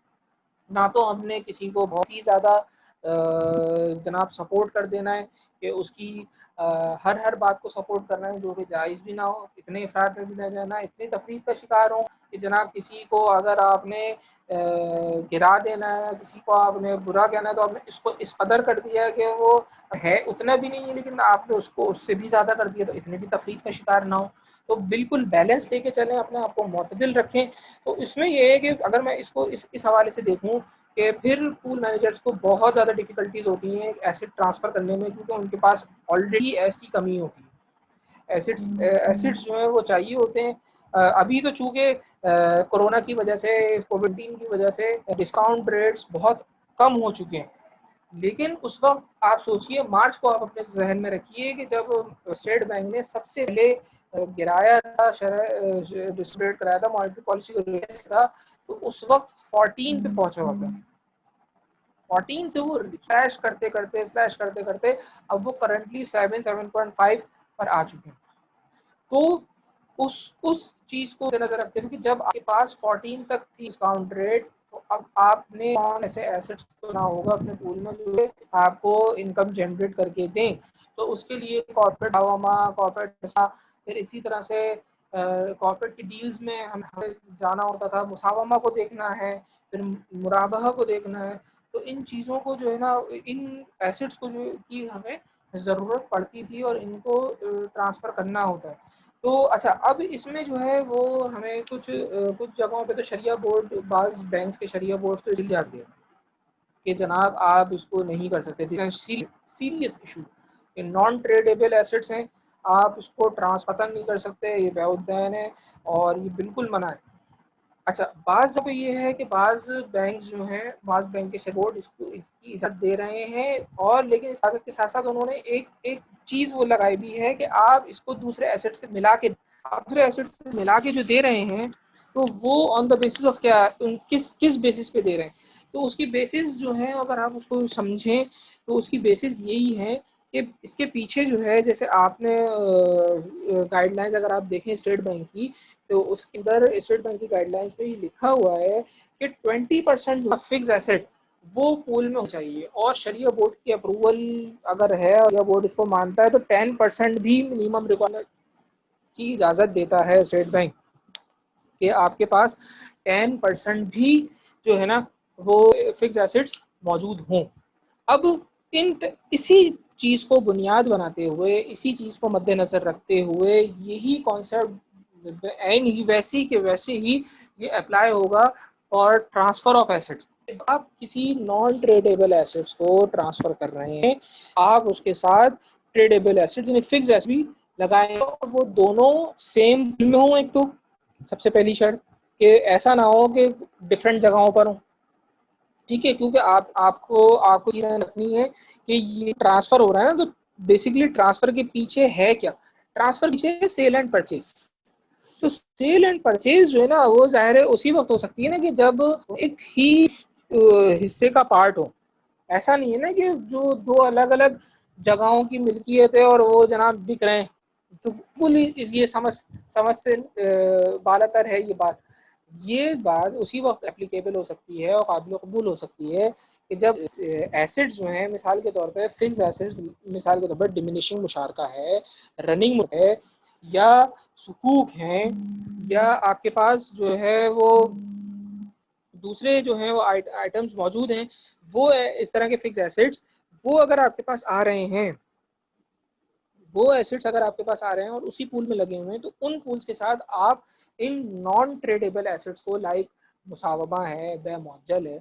A: ना तो हमने किसी को बहुत ही ज़्यादा जनाब सपोर्ट कर देना है, कि उसकी हर हर बात को सपोर्ट कर रहे हैं जो कि जायज़ भी ना हो, इतने इफ़रात में भी ना जाना, इतनी तफरीक का शिकार हो कि जनाब किसी को अगर आपने गिरा देना है, किसी को आपने बुरा कहना है तो आपने इसको इस कदर कर दिया है कि वो है उतना भी नहीं है लेकिन आपने उसको उससे भी ज़्यादा कर दिया, तो इतने भी तफरीक का शिकार ना हो। तो बिल्कुल बैलेंस लेके चलें, अपने आप को मुतदिल रखें। तो इसमें ये है कि अगर मैं इसको इस हवाले से देखूँ कि फिर पूल मैनेजर्स को बहुत ज़्यादा डिफ़िकल्टीज़ होती हैं एसेट ट्रांसफ़र करने में, क्योंकि उनके पास ऑलरेडी एस की कमी होती है। एसिड्स जो हैं वो चाहिए होते हैं। अभी तो चूँकि कोरोना की वजह से, कोविड-19 की वजह से डिस्काउंट रेट्स बहुत कम हो चुके हैं। लेकिन उस वक़्त आप सोचिए, मार्च को आप अपने ज़हन में रखिए कि जब स्टेट बैंक ने सबसे पहले गिराया था, डिस्ट्रीब्यूट कराया था, मॉनेटरी पॉलिसी को रिवर्स करा, तो उस वक़्त 14 पे पहुँचा हुआ था। 14 से वो स्लैश करते करते अब वो करंटली 7.5 पर आ चुके हैं। तो उस चीज़ को नज़र रखते हुए कि जब आपके पास 14 तक थी डिस्काउंट रेट, तो अब आपने कौन ऐसे एसेट्स चुना होगा अपने पूल में जो है आपको इनकम जनरेट करके दें। तो उसके लिए कॉर्पोरेट हवामा, कॉर्पोरेट ऐसा, फिर इसी तरह से कॉर्पोरेट की डील्स में हमें जाना होता था, मुसावमा को देखना है, फिर मुराबहा को देखना है। तो इन चीज़ों को जो है ना, इन एसेट्स को जो की हमें ज़रूरत पड़ती थी और इनको ट्रांसफ़र करना होता है। तो अच्छा, अब इसमें जो है वो हमें कुछ जगहों पे तो शरिया बोर्ड, बाज़ बैंक्स के शरिया बोर्ड तो इसलिए आ गए कि जनाब आप इसको नहीं कर सकते, सीरियस इशू, ये नॉन ट्रेडेबल एसेट्स हैं, आप इसको ट्रांसफर नहीं कर सकते, ये बेउद्दैन है और ये बिल्कुल मना है। अच्छा, बाज़ जगह ये है कि बाज़ बैंक जो हैं, बाज़ बैंक के शेयर बोर्ड इसको इसकी इजाज़त दे रहे हैं, और लेकिन इस इजाज़त के साथ-साथ उन्होंने एक एक चीज़ वो लगाई भी है कि आप इसको दूसरे एसेट्स से मिला के, आप दूसरे एसेट्स से मिला के जो दे रहे हैं, तो वो ऑन द बेसिस ऑफ क्या, किस किस बेसिस पे दे रहे हैं। तो उसकी बेसिस जो है, अगर आप उसको समझें, तो उसकी बेसिस यही है कि इसके पीछे जो है, जैसे आपने गाइडलाइंस अगर आप देखें स्टेट बैंक की, तो उसके अंदर स्टेट बैंक की गाइडलाइंस में ये लिखा हुआ है कि 20% फिक्स एसेट वो पूल में हो चाहिए, और शरिया बोर्ड की अप्रूवल अगर है और या बोर्ड इसको मानता है तो 10% भी मिनिमम रिक्वायरमेंट की इजाज़त देता है स्टेट बैंक, कि आपके पास 10% भी जो है ना वो फिक्स एसेट्स मौजूद हों। अब इसी चीज़ को बुनियाद बनाते हुए, इसी चीज़ को मद्देनज़र रखते हुए, यही कॉन्सेप्ट एन ही वैसी के वैसे ही ये अप्लाई होगा फॉर ट्रांसफ़र ऑफ एसेट्स। आप किसी नॉन ट्रेडेबल एसेट्स को ट्रांसफ़र कर रहे हैं, आप उसके साथ ट्रेडेबल एसेट्स यानी फिक्स एसेट्स भी लगाएं, और वो दोनों सेम में हों। एक तो सबसे पहली शर्त कि ऐसा ना हो कि डिफरेंट जगहों पर हो, ठीक है, क्योंकि आपको आपको चीज़ें रखनी है कि ये ट्रांसफ़र हो रहा है ना, तो बेसिकली ट्रांसफ़र के पीछे है क्या? ट्रांसफ़र पीछे है सेल एंड परचेज़। तो सेल एंड परचेज़ जो है ना, वो ज़ाहिर है उसी वक़्त हो सकती है ना कि जब एक ही हिस्से का पार्ट हो। ऐसा नहीं है ना कि जो 2 अलग-अलग जगहों की मिल्कियत है और वो जनाब बिक रहे हैं। तो बिल्कुल ही ये समझ से बालातर है ये बात। ये बात उसी वक़्त एप्लीकेबल हो सकती है और काबिल कबूल हो सकती है कि जब एसेट्स जो हैं, मिसाल के तौर पे फिक्स्ड एसेट्स, मिसाल के तौर पर डिमिनिशिंग मुशारका है, रनिंग है, या सुकूक हैं, या आपके पास जो है वो दूसरे जो हैं वो आइटम्स मौजूद हैं, वो इस तरह के फिक्स्ड एसेट्स, वो अगर आपके पास आ रहे हैं, वो एसेट्स अगर आपके पास आ रहे हैं और उसी पूल में लगे हुए हैं, तो उन पूल्स के साथ आप इन नॉन ट्रेडेबल एसेट्स को, लाइक मुसावमा है, बै मुअज्जल है,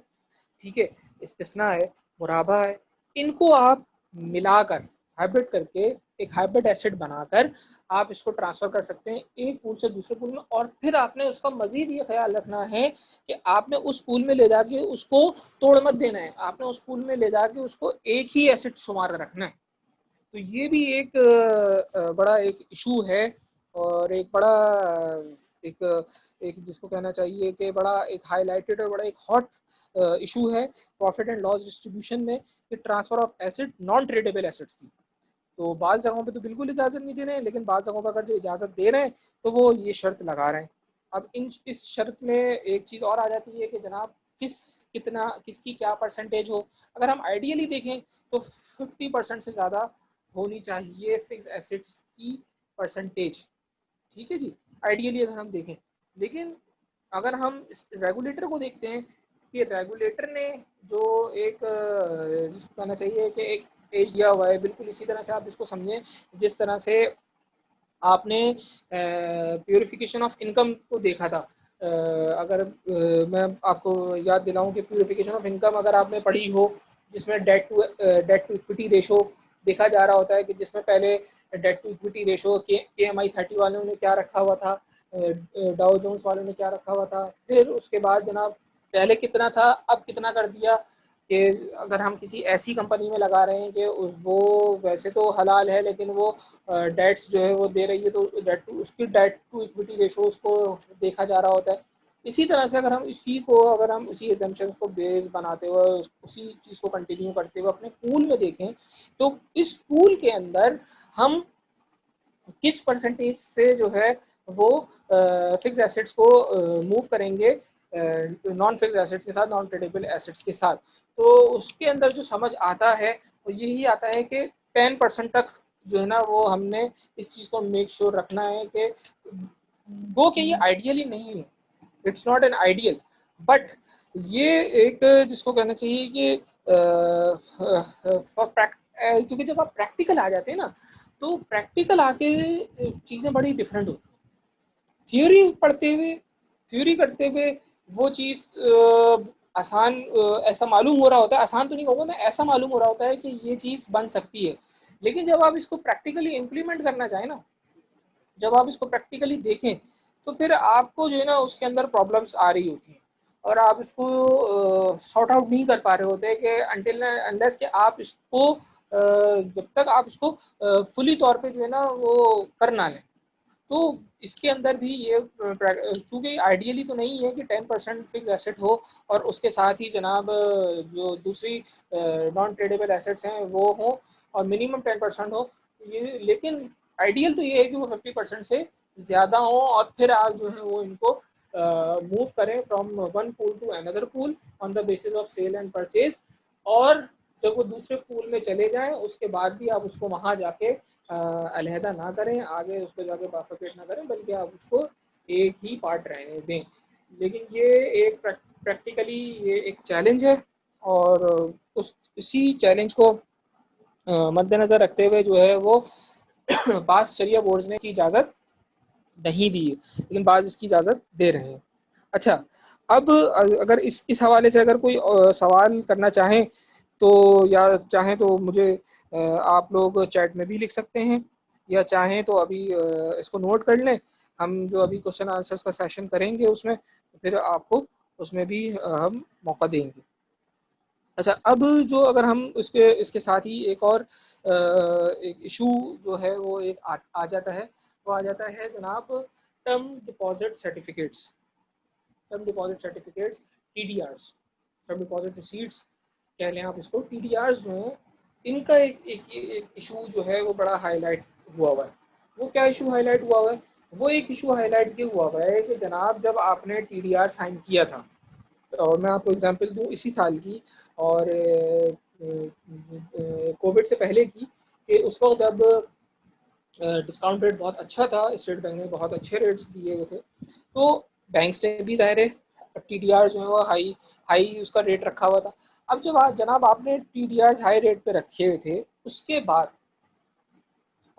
A: ठीक है, इस्तिस्ना है, मुराबा है, इनको आप मिलाकर हाइब्रिड करके एक हाइब्रिड एसेट बनाकर आप इसको ट्रांसफ़र कर सकते हैं एक पूल से दूसरे पूल में। और फिर आपने उसका मज़ीद ये ख्याल रखना है कि आपने उस पूल में ले जाके उसको तोड़ मत देना है, आपने उस पूल में ले जाके उसको एक ही एसेट शुमार रखना है। तो ये भी एक बड़ा एक इशू है, और एक बड़ा एक एक जिसको कहना चाहिए कि बड़ा एक हाईलाइटेड और बड़ा एक हॉट इशू है प्रॉफिट एंड लॉस डिस्ट्रीब्यूशन में, कि transfer of asset, non tradable assets की। तो बाज़ जगहों पे तो बिल्कुल इजाज़त नहीं दे रहे हैं, लेकिन बाज़ जगहों पर अगर जो इजाज़त दे रहे हैं तो वो ये शर्त लगा रहे हैं। अब इस शर्त में एक चीज़ और आ जाती है कि जनाब किसकी क्या परसेंटेज हो। अगर हम आइडियली देखें तो 50% से ज़्यादा होनी चाहिए फिक्स एसेट्स की परसेंटेज, ठीक है जी, आइडियली अगर हम देखें। लेकिन अगर हम इस रेगुलेटर को देखते हैं कि रेगुलेटर ने जो एक जिसको कहना चाहिए कि एक एज दिया हुआ है, बिल्कुल इसी तरह से आप इसको समझें जिस तरह से आपने प्यूरिफिकेशन ऑफ इनकम को देखा था। अगर मैं आपको याद दिलाऊं कि प्यूरिफिकेशन ऑफ इनकम अगर आपने पढ़ी हो, जिसमें डेट टू इक्विटी रेशो देखा जा रहा होता है, कि जिसमें पहले डेट टू इक्विटी रेशो के एम आई 30 वालों ने क्या रखा हुआ था, डाउ जोन्स वालों ने क्या रखा हुआ था, फिर उसके बाद जनाब पहले कितना था अब कितना कर दिया, कि अगर हम किसी ऐसी कंपनी में लगा रहे हैं कि वो वैसे तो हलाल है लेकिन वो डेट्स जो है वो दे रही है, तो उसकी डेट टू इक्विटी रेशो उसको देखा जा रहा होता है। इसी तरह से अगर हम उसी एजम्पशन को बेस बनाते हुए उसी चीज़ को कंटिन्यू करते हुए अपने पूल में देखें, तो इस पूल के अंदर हम किस परसेंटेज से जो है वो फिक्स एसेट्स को मूव करेंगे नॉन फिक्स एसेट्स के साथ, नॉन ट्रेडेबल एसेट्स के साथ। तो उसके अंदर जो समझ आता है वो यही आता है कि 10% तक जो है ना वो हमने इस चीज़ को मेक श्योर रखना है कि वो कि ये आइडियली नहीं है, it's not an ideal, but ये एक जिसको कहना चाहिए कि क्योंकि जब आप प्रैक्टिकल आ जाते हैं ना, तो प्रैक्टिकल आके चीज़ें बड़ी डिफरेंट होती हैं। थ्योरी पढ़ते हुए, थ्योरी करते हुए वो चीज़ आसान ऐसा मालूम हो रहा होता है, आसान तो नहीं कहूँगा मैं, ऐसा मालूम हो रहा होता है कि ये चीज़ बन सकती है। लेकिन जब आप इसको प्रैक्टिकली इम्प्लीमेंट करना चाहें ना, जब आप इसको प्रैक्टिकली देखें, तो फिर आपको जो है ना उसके अंदर प्रॉब्लम्स आ रही होती हैं, और आप इसको सॉर्ट आउट नहीं कर पा रहे होते कि अनटिल अनलेस कि आप इसको जब तक आप इसको फुली तौर पे जो है ना वो कर ना लें। तो इसके अंदर भी ये चूंकि आइडियली तो नहीं है कि 10% फिक्स एसेट हो और उसके साथ ही जनाब जो दूसरी नॉन ट्रेडेबल एसेट्स हैं वो हो और मिनिमम 10% हो, ये लेकिन आइडियल तो ये है कि वो 50% से ज़्यादा हो, और फिर आप जो है वो इनको मूव करें from one pool to another pool on the basis of sale and purchase. और जब वो दूसरे पूल में चले जाएं उसके बाद भी आप उसको वहाँ जाके अलहदा ना करें, आगे उसको जाके बाफिकेट ना करें, बल्कि आप उसको एक ही पार्ट रहने दें। लेकिन ये एक प्रैक्टिकली ये एक चैलेंज है, और इसी चैलेंज को मद्देनज़र रखते हुए जो है वो बाज़ शरिया बोर्ड्स ने इसकी इजाज़त नहीं दी है, लेकिन बाज़ इसकी इजाज़त दे रहे हैं। अच्छा, अब अगर इस हवाले से अगर कोई सवाल करना चाहें, तो या चाहें तो मुझे आप लोग चैट में भी लिख सकते हैं, या चाहें तो अभी इसको नोट कर लें। हम जो अभी क्वेश्चन आंसर्स का सेशन करेंगे उसमें, तो फिर आपको उसमें भी हम मौका देंगे। अच्छा, अब जो अगर हम इसके इसके साथ ही एक और एक इशू जो है वो एक आ जाता है, वो आ जाता है जनाब term deposit certificates, term deposit certificates, TDRs, term deposit receipts कह लें आप इसको। टीडीआरस जो हैं इनका एक इशू जो है वो बड़ा हाईलाइट हुआ हुआ है। वो क्या इशू हाईलाइट हुआ हुआ है? वो एक इशू हाईलाइट ये हुआ हुआ है कि जनाब जब आपने टीडीआर साइन किया था, और मैं आपको एग्जांपल दूं इसी साल की और कोविड से पहले की, कि उस वक्त जब डिस्काउंट रेट बहुत अच्छा था, स्टेट बैंक ने बहुत अच्छे रेट्स दिए हुए थे, तो बैंक्स ने भी ज़ाहिर है टी डी आर जो है वो हाई हाई उसका रेट रखा हुआ था। अब जब जनाब आपने T D R high rate पे रखे हुए थे, उसके बाद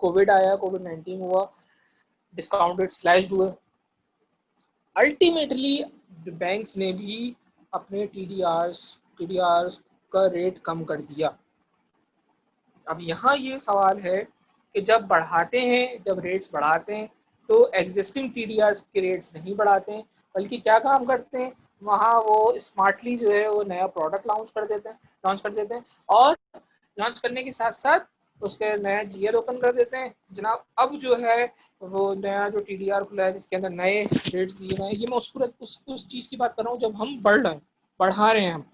A: कोविड आया, कोविड-19 हुआ, डिस्काउंट रेट स्लैश्ड हुए, अल्टीमेटली बैंक्स ने भी अपने टी डी आर का रेट कम कर दिया। अब यहाँ ये सवाल है कि जब बढ़ाते हैं, जब रेट्स बढ़ाते हैं, तो एग्जिस्टिंग टीडीआर के रेट्स नहीं बढ़ाते हैं, बल्कि क्या काम करते हैं, वहाँ वो स्मार्टली जो है वो नया प्रोडक्ट लॉन्च कर देते हैं, और लॉन्च करने के साथ साथ उसके नया जीएल ओपन कर देते हैं। जनाब अब जो है वो नया जो टीडीआर खुला है जिसके अंदर नए रेट्स दिए गए हैं, ये मैं उस चीज़ की बात कर रहा हूँ जब हम बढ़ा रहे हैं हम,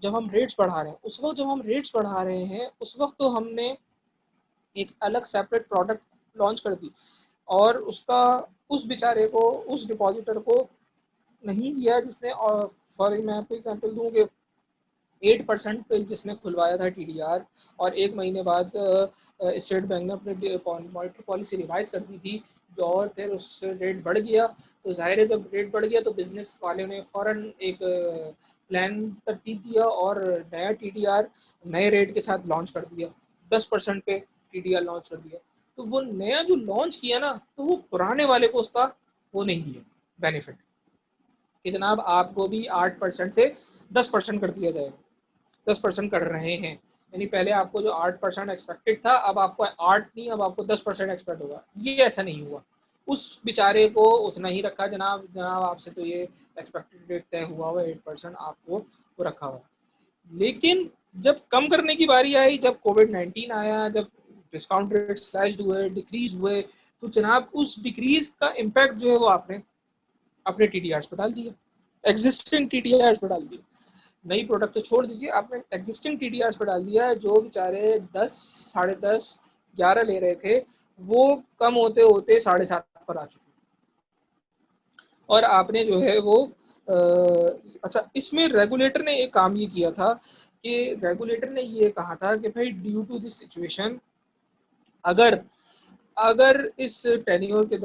A: जब हम रेट्स बढ़ा रहे हैं, उस वक्त जब हम रेट्स बढ़ा रहे हैं उस वक्त तो हमने एक अलग सेपरेट प्रोडक्ट लॉन्च कर दी, और उसका उस बेचारे को, उस डिपॉजिटर को नहीं दिया जिसने, और फॉर मैं आपको एग्जांपल दूं कि 8% पे जिसने खुलवाया था टीडीआर, और 1 महीने बाद स्टेट बैंक ने अपनी मॉनेटरी पॉलिसी रिवाइज कर दी थी, और फिर उससे रेट बढ़ गया। तो जाहिर है जब रेट बढ़ गया तो बिजनेस वाले ने फ़ौरन एक प्लान तरतीब दिया और नया टीडीआर नए रेट के साथ लॉन्च कर दिया, 10% पे टीडीआर लॉन्च कर दिया। तो वो नया जो लॉन्च किया ना, तो वो पुराने वाले को उसका वो नहीं दिया बेनिफिट कि जनाब आपको भी 8% से 10% कर दिया जाएगा। 10% कर रहे हैं, यानी पहले आपको जो 8% एक्सपेक्टेड था, अब आपको 8 नहीं, अब आपको 10% एक्सपेक्ट होगा। ये ऐसा नहीं हुआ, उस बेचारे को उतना ही रखा। जनाब जनाब आपसे तो ये एक्सपेक्टेड रेट तय हुआ हुआ 8% आपको वो रखा हुआ। लेकिन जब कम करने की बारी आई, जब कोविड-19 आया, जब डिस्काउंट रेट स्लैश्ड हुए, डिक्रीज हुए, तो जनाब उस डिक्रीज का इम्पैक्ट जो है वो आपने अपने टीडीआर पे डाल दिया, एग्जिस्टिंग टीडीआर पे डाल दिया। नई प्रोडक्ट तो छोड़ दीजिए, आपने एग्जिस्टिंग टीडीआर पे डाल दिया। जो बेचारे 10, 10.5, 11 ले रहे थे, वो कम होते होते 7.5 पर आ चुके। और आपने जो है वो अच्छा, इसमें रेगुलेटर ने एक काम ये किया था कि रेगुलेटर ने ये कहा था कि भाई ड्यू टू दिस सिचुएशन, अगर अगर इस टेन्योर के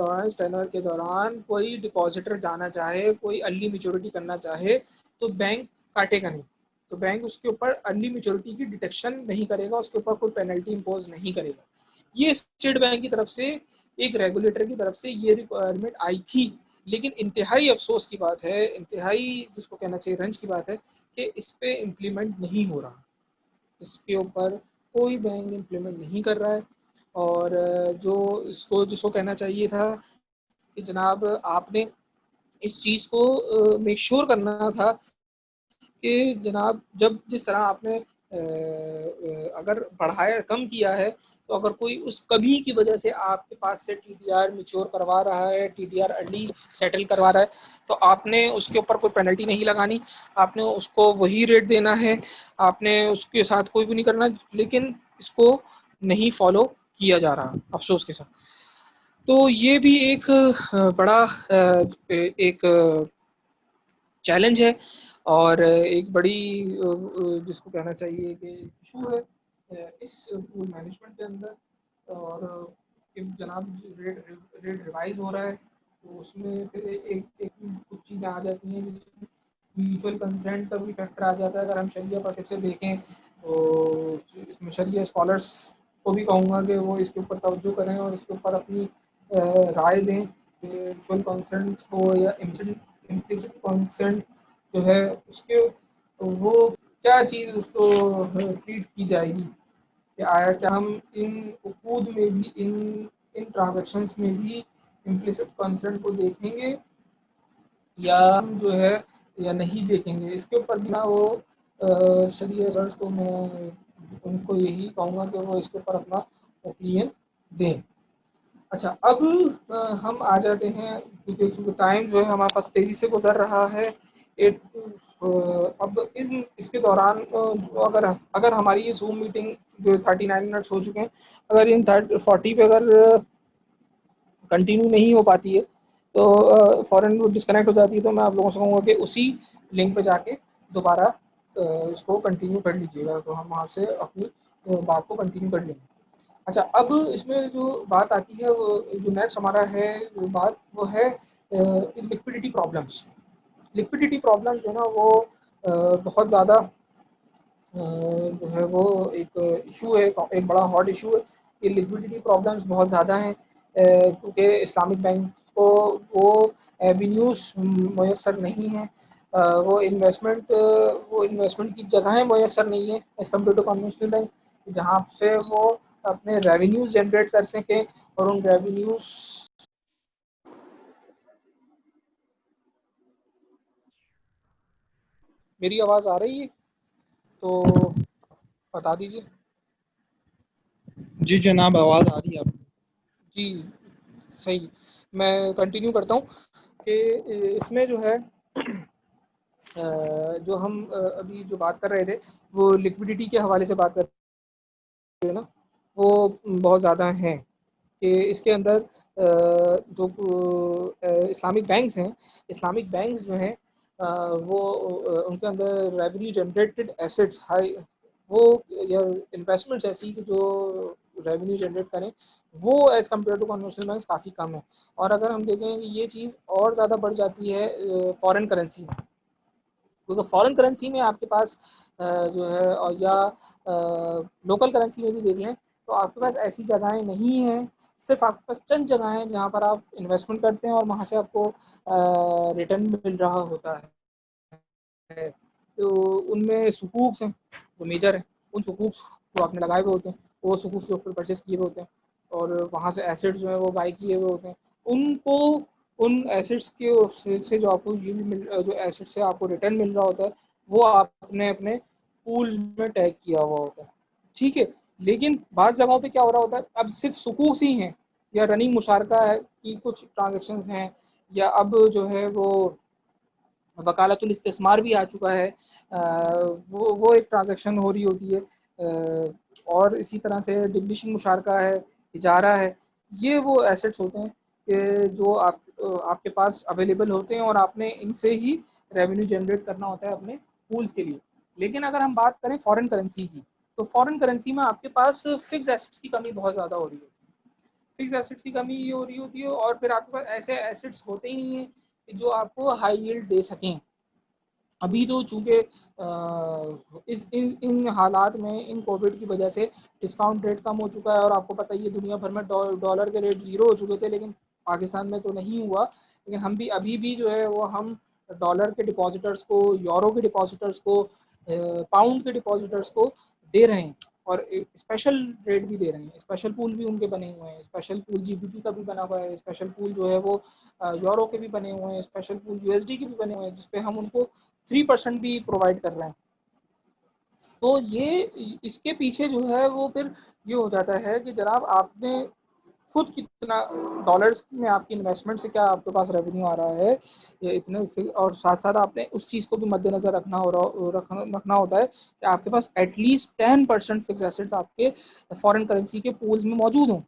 A: दौरान कोई डिपॉजिटर जाना चाहे, कोई अर्ली मैच्योरिटी करना चाहे, तो बैंक काटेगा नहीं। तो बैंक उसके ऊपर अर्ली मैच्योरिटी की डिटेक्शन नहीं करेगा, उसके ऊपर कोई पेनल्टी इम्पोज नहीं करेगा। ये स्टेट बैंक की तरफ से, एक रेगुलेटर की तरफ से ये रिक्वायरमेंट आई थी। लेकिन इंतहाई अफसोस की बात है, इंतहाई जिसको कहना चाहिए रंज की बात है कि इस पे इम्प्लीमेंट नहीं हो रहा। इसके ऊपर कोई बैंक इम्प्लीमेंट नहीं कर रहा है। और जो इसको जिसको कहना चाहिए था कि जनाब आपने इस चीज़ को मेक श्योर करना था कि जनाब जब जिस तरह आपने अगर बढ़ाया कम किया है, तो अगर कोई उस कमी की वजह से आपके पास से टीडीआर मैच्योर करवा रहा है, टीडीआर अर्ली सेटल करवा रहा है, तो आपने उसके ऊपर कोई पेनल्टी नहीं लगानी, आपने उसको वही रेट देना है, आपने उसके साथ कोई भी नहीं करना। लेकिन इसको नहीं फॉलो किया जा रहा, अफसोस के साथ। तो ये भी एक बड़ा एक चैलेंज है, और एक बड़ी जिसको कहना चाहिए कि इशू है इस मैनेजमेंट के अंदर। और कि जनाब रेट रेट रिवाइज हो रहा है, तो उसमें फिर एक एक कुछ चीज़ें आ जाती हैं, जिसमें म्यूचुअल कंसेंट का भी फैक्टर आ जाता है। अगर हम शरिया परस्पेक्टिव से देखें, तो इसमें शरिया स्कॉलर्स को भी कहूँगा कि वो इसके ऊपर तवज्जो करें और इसके ऊपर अपनी राय दें कि म्यूचुअल कंसेंट को या इम्प्लिसिट कंसेंट जो है उसके वो क्या चीज़ उसको ट्रीट की जाएगी, कि आया क्या हम इन उकूद में भी इन ट्रांजैक्शंस में भी इम्प्लिसिट कंसेंट को देखेंगे, या हम जो है या नहीं देखेंगे। इसके ऊपर भी ना वो शरीय सर्च को मैं उनको यही कहूँगा कि वो इसके ऊपर अपना ओपिनियन दें। अच्छा, अब हम आ जाते हैं, क्योंकि टाइम जो है हमारे पास तेज़ी से गुजर रहा है। एक अब इसके दौरान अगर अगर हमारी ये जूम मीटिंग जो 39 मिनट्स हो चुके हैं, अगर इन 40 पे अगर कंटिन्यू नहीं हो पाती है, तो फ़ौरन वो डिस्कनेक्ट हो जाती है, तो मैं आप लोगों से कहूँगा कि उसी लिंक पे जाके दोबारा इसको कंटिन्यू कर लीजिएगा, तो हम वहाँ से अपनी बात को कंटिन्यू कर लेंगे। अच्छा, अब इसमें जो बात आती है, वो जो नेक्स्ट हमारा है जो बात, वो है लिक्विडिटी प्रॉब्लम्स। लिक्विडिटी प्रॉब्लम्स जो है ना, वो बहुत ज़्यादा जो है वो एक इशू है, एक बड़ा हॉट इशू है कि लिक्विडिटी प्रॉब्लम्स बहुत ज़्यादा हैं, क्योंकि इस्लामिक बैंक को वो एवेन्यूज़ मैसर नहीं हैं, वो इन्वेस्टमेंट की जगहें मैसर नहीं है as compared to conventional bank, जहाँ से वो अपने रेवेन्यूज जनरेट कर सकें, और उन रेवेन्यूज। मेरी आवाज़ आ रही है तो बता दीजिए।
B: जी जनाब, आवाज़ आ रही है आपकी।
A: जी, सही। मैं कंटिन्यू करता हूँ कि इसमें जो है जो हम अभी जो बात कर रहे थे, वो लिक्विडिटी के हवाले से बात कर रहे थे ना, वो बहुत ज़्यादा हैं कि इसके अंदर जो इस्लामिक बैंक्स हैं, इस्लामिक बैंक्स जो हैं वो उनके अंदर रेवेन्यू जनरेटेड एसेट्स हाई, वो या इन्वेस्टमेंट्स ऐसी कि जो रेवेन्यू जनरेट करें, वो as compared to conventional banks काफ़ी कम है। और अगर हम देखें कि ये चीज़ और ज़्यादा बढ़ जाती है फॉरेन करेंसी में, क्योंकि फॉरेन करेंसी में आपके पास जो है और या लोकल करेंसी में भी देख लें तो आपके पास ऐसी जगहें नहीं हैं, सिर्फ आपके पास चंद जगह हैं जहाँ पर आप इन्वेस्टमेंट करते हैं और वहाँ से आपको रिटर्न मिल रहा होता है। तो उनमें सुकूक्स हैं जो मेजर हैं, उन सुकूक्स जो आपने लगाए हुए होते हैं, वो सुकूक्स जो परचेज किए हुए होते हैं और वहाँ से एसेट्स जो है वो बाई किए हुए होते हैं, उनको उन एसेट्स के से जो आपको यील्ड मिल, जो एसेट्स से आपको रिटर्न मिल रहा होता है, वो आपने अपने पूल में टैग किया हुआ होता है। ठीक है, लेकिन बाज़ जगहों पे क्या हो रहा होता है, अब सिर्फ सुकूक ही हैं या रनिंग मुशारका है कि कुछ ट्रांजेक्शन्स हैं, या अब जो है वो वकालतुल इस्तिस्मार भी आ चुका है, वो एक ट्रांजेक्शन हो रही होती है, और इसी तरह से डिमिनिशिंग मुशारका है, इजारा है। ये वो एसेट्स होते हैं कि जो आपके पास अवेलेबल होते हैं और आपने इनसे ही रेवेन्यू जनरेट करना होता है अपने पूल्स के लिए। लेकिन अगर हम बात करें फॉरेन करेंसी की, तो फॉरेन करेंसी में आपके पास फिक्स एसेट्स की कमी बहुत ज़्यादा हो रही है। फिक्स एसेट्स की कमी ये हो रही होती है और फिर आपके पास ऐसे एसेट्स होते ही नहीं हैं जो आपको हाई यील्ड दे सकें। अभी तो चूँकि इस इन हालात में, इन कोविड की वजह से डिस्काउंट रेट कम हो चुका है और आपको पता ही है दुनिया भर में डॉलर के रेट ज़ीरो हो चुके थे, लेकिन पाकिस्तान में तो नहीं हुआ। लेकिन हम भी अभी भी जो है वो हम डॉलर के डिपॉजिटर्स को, यूरो के डिपॉजिटर्स को, पाउंड के डिपॉजिटर्स को दे रहे हैं और एक स्पेशल रेट भी दे रहे हैं। स्पेशल पूल भी उनके बने हुए हैं, स्पेशल पूल जीबीपी का भी बना हुआ है, स्पेशल पूल जो है वो यूरो के भी बने हुए हैं, स्पेशल पूल यूएसडी के भी बने हुए हैं, जिसपे हम उनको 3% भी प्रोवाइड कर रहे हैं। तो ये इसके पीछे जो है वो फिर ये हो जाता है कि जनाब आपने खुद कितना डॉलर्स में आपकी इन्वेस्टमेंट से क्या आपके पास रेवेन्यू आ रहा है, ये इतने, और साथ साथ आपने उस चीज़ को भी मद्देनजर रखना होता है कि आपके पास एटलीस्ट 10% फिक्स एसेट्स आपके फॉरेन करेंसी के पूल्स में मौजूद हों,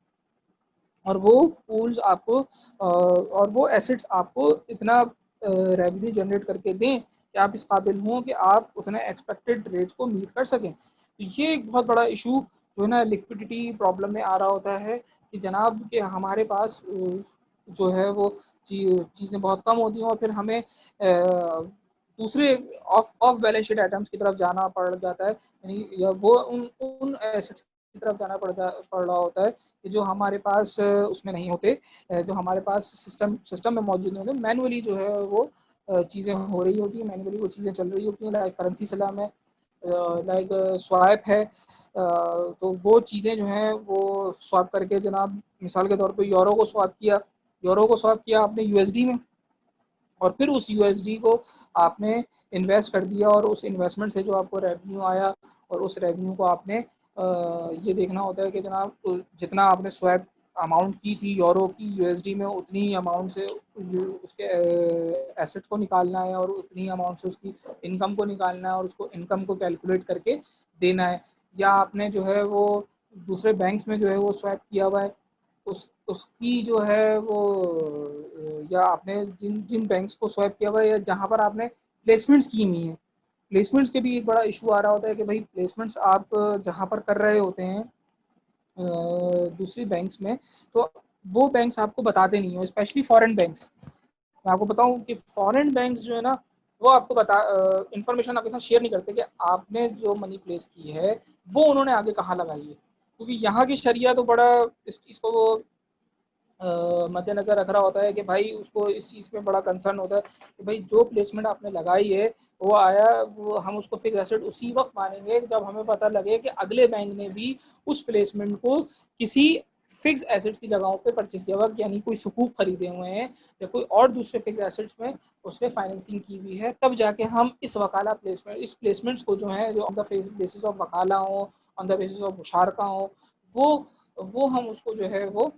A: और वो पूल्स आपको और वो एसेट्स आपको इतना रेवेन्यू जनरेट करके दें कि आप इस काबिल हों कि आप उतने एक्सपेक्टेड रेट्स को मीट कर सकें। तो ये एक बहुत बड़ा इशू जो है ना लिक्विडिटी प्रॉब्लम में आ रहा होता है कि जनाब कि हमारे पास जो है वो चीज़ें बहुत कम होती हैं और फिर हमें दूसरे of of balance sheet items की तरफ जाना पड़ जाता है, यानी या वो उन उन एसेट्स की तरफ जाना पड़ रहा होता है कि जो हमारे पास उसमें नहीं होते, जो हमारे पास सिस्टम में मौजूद नहीं होते, मैनुअली जो है वो चीज़ें हो रही होती हैं, मैनुअली वो चीज़ें चल रही होती हैं, लाइक करेंसी सलाम है, लाइक स्वाइप है, तो वो चीज़ें जो हैं वो स्वाप करके जनाब मिसाल के तौर पे यूरो को स्वाप किया आपने यूएसडी में, और फिर उस यूएसडी को आपने इन्वेस्ट कर दिया और उस इन्वेस्टमेंट से जो आपको रेवेन्यू आया, और उस रेवेन्यू को आपने ये देखना होता है कि जनाब जितना आपने स्वैप अमाउंट की थी यूरो की यूएसडी में, उतनी ही अमाउंट से उसके एसेट्स को निकालना है और उतनी ही अमाउंट से उसकी इनकम को निकालना है और उसको इनकम को कैलकुलेट करके देना है। या आपने जो है वो दूसरे बैंक्स में जो है वो स्वैप किया हुआ है, उसकी जो है वो या आपने जिन जिन बैंक्स को स्वैप किया हुआ है या जहाँ पर आपने प्लेसमेंट्स की हुई हैं, प्लेसमेंट्स के भी एक बड़ा इशू आ रहा होता है कि भाई प्लेसमेंट्स आप जहाँ पर कर रहे होते हैं दूसरी बैंक्स में, तो वो बैंक्स आपको बताते नहीं हो, स्पेशली फॉरेन बैंक्स। मैं आपको बताऊं कि फॉरेन बैंक्स जो है ना वो आपको इंफॉर्मेशन आपके साथ शेयर नहीं करते कि आपने जो मनी प्लेस की है वो उन्होंने आगे कहाँ लगाई है, क्योंकि यहाँ की शरिया तो बड़ा इसको वो मद्देनज़र रख रहा होता है कि भाई उसको इस चीज़ में बड़ा कंसर्न होता है कि भाई जो प्लेसमेंट आपने लगाई है वो आया, वो हम उसको फिक्स एसेट उसी वक्त मानेंगे जब हमें पता लगे कि अगले बैंक ने भी उस प्लेसमेंट को किसी फिक्स एसेट्स की जगहों पे परचेज किया हुआ, यानी कोई सुकूक खरीदे हुए हैं या कोई और दूसरे फिक्स एसेट्स में उसने फाइनेंसिंग की हुई है, तब जाके हम इस प्लेसमेंट्स को जो है जो ऑन द बेसिस ऑफ वकाला हो, ऑन द बेसिस ऑफ मुशारका हो, वो हम उसको जो है वो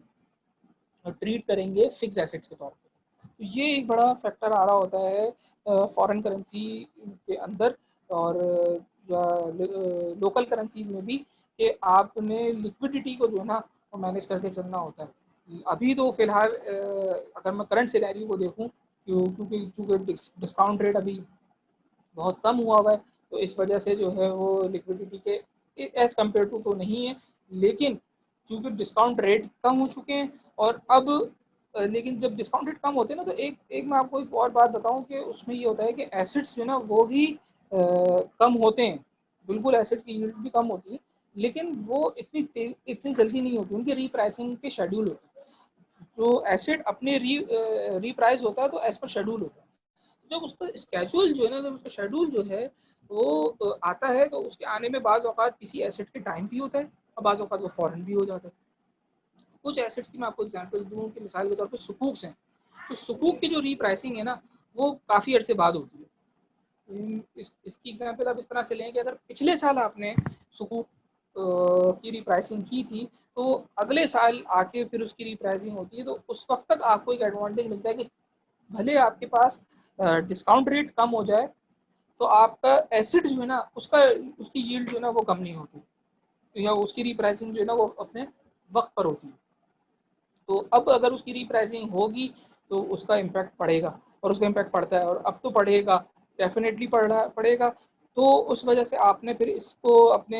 A: ट्रीट करेंगे फिक्स एसेट्स के तौर पे। तो ये एक बड़ा फैक्टर आ रहा होता है फॉरेन करेंसी के अंदर और या लोकल करेंसीज में भी, कि आपने लिक्विडिटी को जो है ना वो मैनेज करके चलना होता है। अभी तो फिलहाल अगर मैं करंट सिनेरियो को देखूं क्योंकि चूँकि डिस्काउंट रेट अभी बहुत कम हुआ है, तो इस वजह से जो है वो लिक्विडिटी के एज़ कम्पेयर टू तो नहीं है, लेकिन चूँकि डिस्काउंट रेट कम हो चुके हैं और अब लेकिन जब डिस्काउंट रेट कम होते हैं ना, तो एक एक मैं आपको एक और बात बताऊँ कि उसमें ये होता है कि एसेट्स जो है ना वो भी कम होते हैं। बिल्कुल एसेट्स की यील्ड भी कम होती है, लेकिन वो इतनी जल्दी नहीं होती, उनके रीप्राइसिंग के शेड्यूल होते हैं। तो एसेट अपने रीप्राइस होता है तो एज़ पर शेड्यूल होता है। जब उसका स्केड्यूल जो है ना, जब उसका शेड्यूल जो है वो आता है, तो उसके आने में बाज़ औक़ात किसी एसेट के टाइम भी होता है और बाज़ औक़ात वो फ़ौरन भी हो जाता है। कुछ एसेट्स की मैं आपको एग्जांपल दूँ कि मिसाल के तौर पे सुकूक्स हैं, तो सुकूक की जो रीप्राइसिंग है ना, वो काफ़ी अरसे बाद होती है। इसकी एग्जांपल आप इस तरह से लें कि अगर पिछले साल आपने सुकूक की रीप्राइसिंग की थी, तो अगले साल आके फिर उसकी रीप्राइसिंग होती है, तो उस वक़्त तक आपको एक एडवांटेज मिलता है कि भले आपके पास डिस्काउंट रेट कम हो जाए, तो आपका एसेट जो है ना, उसका उसकी यील्ड जो है ना वो कम नहीं होती, या उसकी रीप्राइसिंग जो है ना वो अपने वक़्त पर होती है। तो अब अगर उसकी रीप्राइसिंग होगी, तो उसका इम्पैक्ट पड़ेगा, और उसका इम्पैक्ट पड़ता है और अब तो पड़ेगा, डेफ़िनेटली पड़ेगा। तो उस वजह से आपने फिर इसको अपने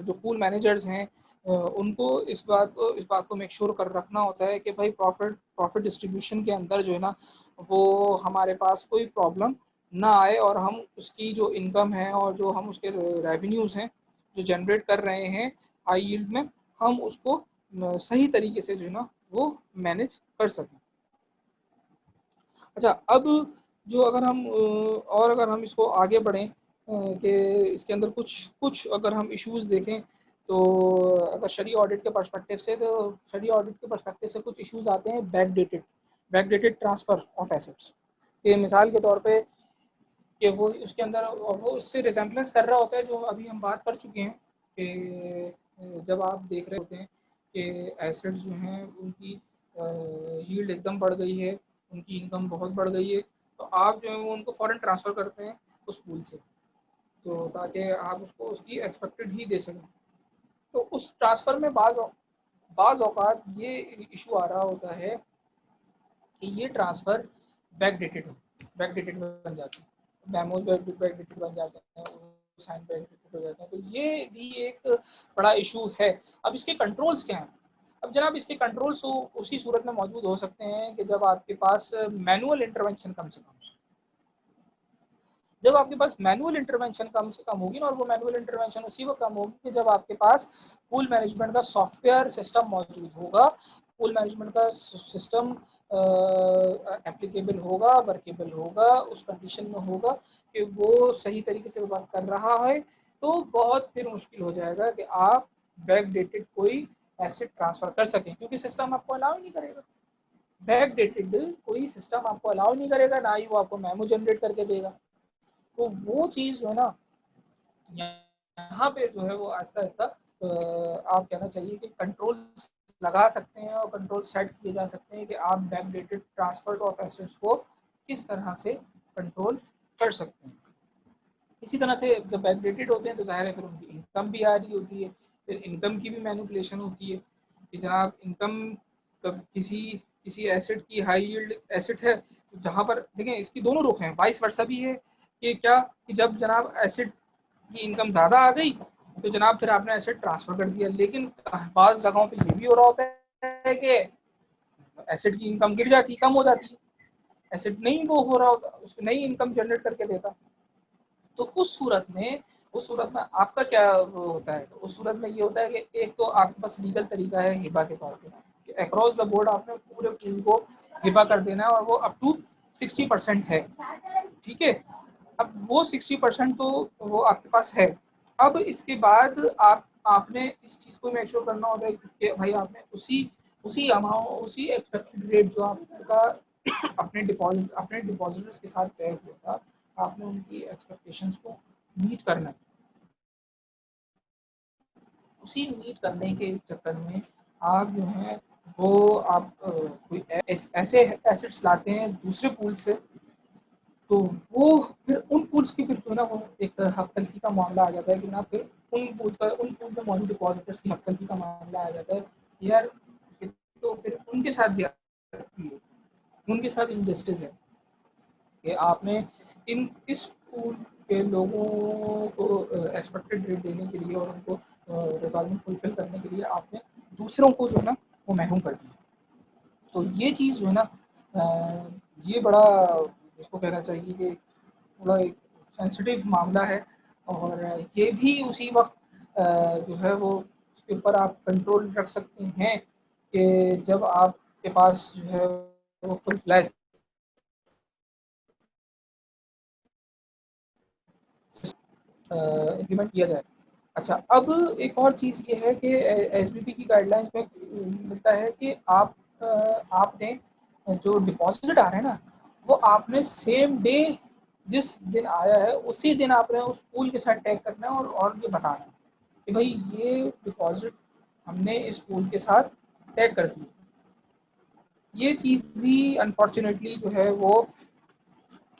A: जो पूल मैनेजर्स हैं उनको इस बात को मेक श्योर कर रखना होता है कि भाई प्रॉफ़िट डिस्ट्रीब्यूशन के अंदर जो है ना, वो हमारे पास कोई प्रॉब्लम ना आए, और हम उसकी जो इनकम है और जो हम उसके रेवेन्यूज़ हैं, जो जनरेट कर रहे हैं हाई यील्ड में, हम उसको सही तरीके से जो है ना वो मैनेज कर सकें। अच्छा, अब जो अगर हम इसको आगे बढ़ें कि इसके अंदर कुछ कुछ अगर हम इश्यूज़ देखें, तो अगर शरई ऑडिट के पर्सपेक्टिव से, तो शरई ऑडिट के पर्सपेक्टिव से कुछ इश्यूज़ आते हैं बैकडेटेड ट्रांसफ़र ऑफ एसेट्स। कि मिसाल के तौर पे कि वो उसके अंदर वो उससे रिज़ेम्बलेंस कर रहा होता है जो अभी हम बात कर चुके हैं कि जब आप देख रहे होते हैं कि एसेट्स जो हैं उनकी यील्ड एकदम बढ़ गई है, उनकी इनकम बहुत बढ़ गई है, तो आप जो है वो उनको फ़ौरन ट्रांसफ़र करते हैं उस पूल से, तो ताकि आप उसको उसकी एक्सपेक्टेड ही दे सकें। तो उस ट्रांसफ़र में बाज़ औक़ात ये इश्यू आ रहा होता है कि ये ट्रांसफ़र बैकडेटेड बन जाते हैं, मेमोज बैकडेटेड बन जाते हैं, साइन बैकडेटेड हो जाते हैं, तो ये भी एक बड़ा इशू है। अब इसके कंट्रोल्स क्या हैं? अब जनाब इसके कंट्रोल्स तो उसी सूरत में मौजूद हो सकते हैं कि जब आपके पास मैनुअल इंटरवेंशन कम से कम हो। जब आपके पास मैनुअल इंटरवेंशन कम से कम होगी ना, और वो मैनुअल इंटरवेंशन उसी वक्त कम होगी कि जब आपके पास पूल मैनेजमेंट का सॉफ्टवेयर सिस्टम मौजूद होगा, पूल मैनेजमेंट का सिस्टम एप्लीकेबल होगा, वर्केबल होगा, उस कंडीशन में होगा कि वो सही तरीके से वर्क कर रहा है, तो बहुत फिर मुश्किल हो जाएगा कि आप बैकडेटेड कोई एसेट ट्रांसफर कर सकें, क्योंकि सिस्टम आपको अलाउ नहीं करेगा। बैकडेटेड कोई सिस्टम आपको अलाउ नहीं करेगा, ना ही वो आपको मेमो जनरेट करके देगा। तो वो चीज़ जो है ना, यहाँ पे जो है वो आहिस्ता-आहिस्ता आप कहना चाहिए कि कंट्रोल लगा सकते हैं और कंट्रोल सेट किए जा सकते हैं कि आप बैकडेटेड ट्रांसफर ऑफ एसेट्स को किस तरह से कंट्रोल कर सकते हैं। इसी तरह से जब बैकडेटेड होते हैं तो ज़ाहिर है फिर उनकी इनकम भी आ रही होती है, फिर इनकम की भी मैनिपुलेशन होती है कि जनाब इनकम किसी किसी एसेट की हाई यील्ड एसेट है, तो जहाँ पर देखें इसकी दोनों रुख हैं, वाइस वर्सा भी है कि क्या कि जब जनाब एसेट की इनकम ज़्यादा आ गई, तो जनाब फिर आपने एसेट ट्रांसफ़र कर दिया, लेकिन बाज़ जगहों पे ये भी हो रहा होता है कि एसेट की इनकम गिर जाती, कम हो जाती है, एसेट नहीं वो हो रहा होता, उसको नई इनकम जनरेट करके देता। तो उस सूरत में आपका क्या वो होता है, तो उस सूरत में ये होता है कि एक तो आपके पास लीगल तरीका है हिबा के तौर पे कि अक्रॉस द बोर्ड आपने पूरे पूल को हिबा कर देना है, और वो अप टू 60% है, ठीक है। अब वो 60% तो वो आपके पास है। अब इसके बाद आपने इस चीज़ को मेक श्योर करना होता है कि भाई आपने उसी अमाउंट उसी एक्सपेक्टेड रेट जो आपका अपने डिपॉजिटर्स के साथ तय हुआ था, आपने उनकी एक्सपेक्टेशंस को मीट करना है। उसी मीट करने के चक्कर में आप जो है वो आप कोई ऐसे एसेट्स लाते हैं दूसरे पूल से, तो वो फिर उन पूल्स की फिर जो है ना वो एक हक़-तलफ़ी का मामला आ जाता है कि ना, फिर उन पूल में मौजूद डिपॉजिटर्स की हक़-तलफ़ी का मामला आ जाता है। यार, ये तो फिर उनके साथ ज़्यादती है, उनके साथ इनजस्टिस है। कि आपने इस स्कूल के लोगों को एक्सपेक्टेड रेट देने के लिए और उनको रिक्वायरमेंट फुलफिल करने के लिए आपने दूसरों को जो है ना वो महरूम कर दिया। तो ये चीज़ जो है ना ये बड़ा जिसको कहना चाहिए कि थोड़ा एक सेंसिटिव मामला है और ये भी उसी वक्त जो है वो उसके ऊपर आप कंट्रोल रख सकते हैं कि जब आपके पास जो है वो फुल फ्लैज इम्प्लीमेंट किया जाए। अच्छा, अब एक और चीज़ ये है कि एसबीपी की गाइडलाइंस में मिलता है कि आपने जो डिपॉजिट आ रहा है ना, वो आपने सेम डे जिस दिन आया है उसी दिन आपने उस पूल के साथ टैग करना है और ये बताना है कि भाई ये डिपॉजिट हमने इस पूल के साथ टैग कर दी। ये चीज़ भी अनफॉर्चुनेटली जो है वो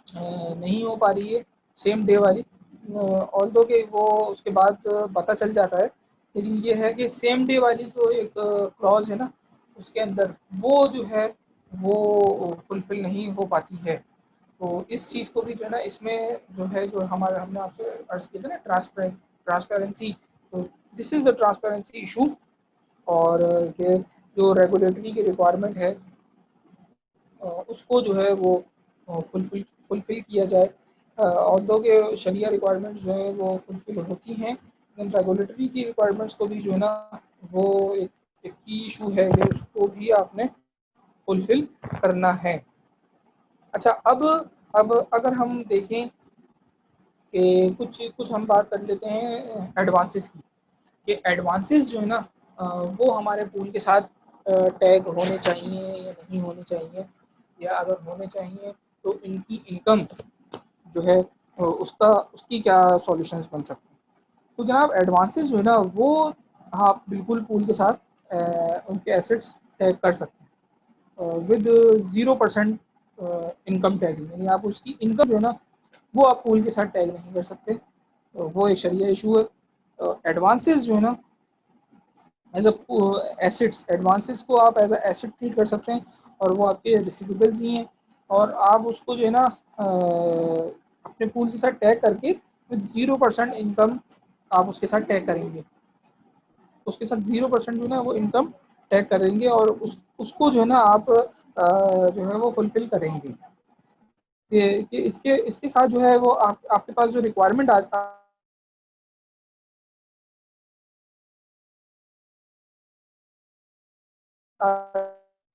A: नहीं हो पा रही है सेम डे वाली, ऑल्दो के वो उसके बाद पता चल जाता है, लेकिन ये है कि सेम डे वाली जो एक क्लॉज है ना उसके अंदर वो जो है वो फुलफिल नहीं हो पाती है। तो इस चीज़ को भी जो है ना इसमें जो है जो हमारे हमने आपसे अर्ज किया था ना ट्रांसपेरेंसी, तो this is the transparency issue. और ये जो रेगुलेटरी की रिक्वायरमेंट है उसको जो है वो फुलफ़िल किया जाए। ऑल्दो के शरिया रिक्वायरमेंट्स जो है वो फुलफ़िल होती हैं, लेकिन रेगुलेटरी की रिक्वायरमेंट्स को भी जो है ना वो एक की इशू है कि उसको भी आपने फुलफ़िल करना है। अच्छा, अब अगर हम देखें कि कुछ कुछ हम बात कर लेते हैं एडवांसेस की, कि एडवांसेस जो है ना वो हमारे पूल के साथ टैग होने चाहिए या नहीं होने चाहिए, या अगर होने चाहिए तो इनकी इनकम जो है उसका उसकी क्या सॉल्यूशंस बन सकते हैं। तो जनाब एडवांसेस जो है ना वो आप बिल्कुल पूल के साथ उनके एसेट्स टैग कर सकते हैं विद 0% इनकम टैगिंग, यानी आप उसकी इनकम जो है ना वो आप पूल के साथ टैग नहीं कर सकते। वो एक शरिया इशू है। एडवांसेस जो है ना एज अ एसेट्स, एडवांसेस को आप एज अ एसेट ट्रीट कर सकते हैं और वो आपके रिसीवेबल्स ही हैं, और आप उसको जो है ना अपने पूल के साथ टैग करके 0% इनकम आप उसके साथ टैग करेंगे, उसके साथ 0% जो है ना वो इनकम टैग करेंगे और उसको जो है ना आप जो है वो फुलफिल करेंगे कि इसके इसके साथ जो है वो आपके पास जो रिक्वायरमेंट आ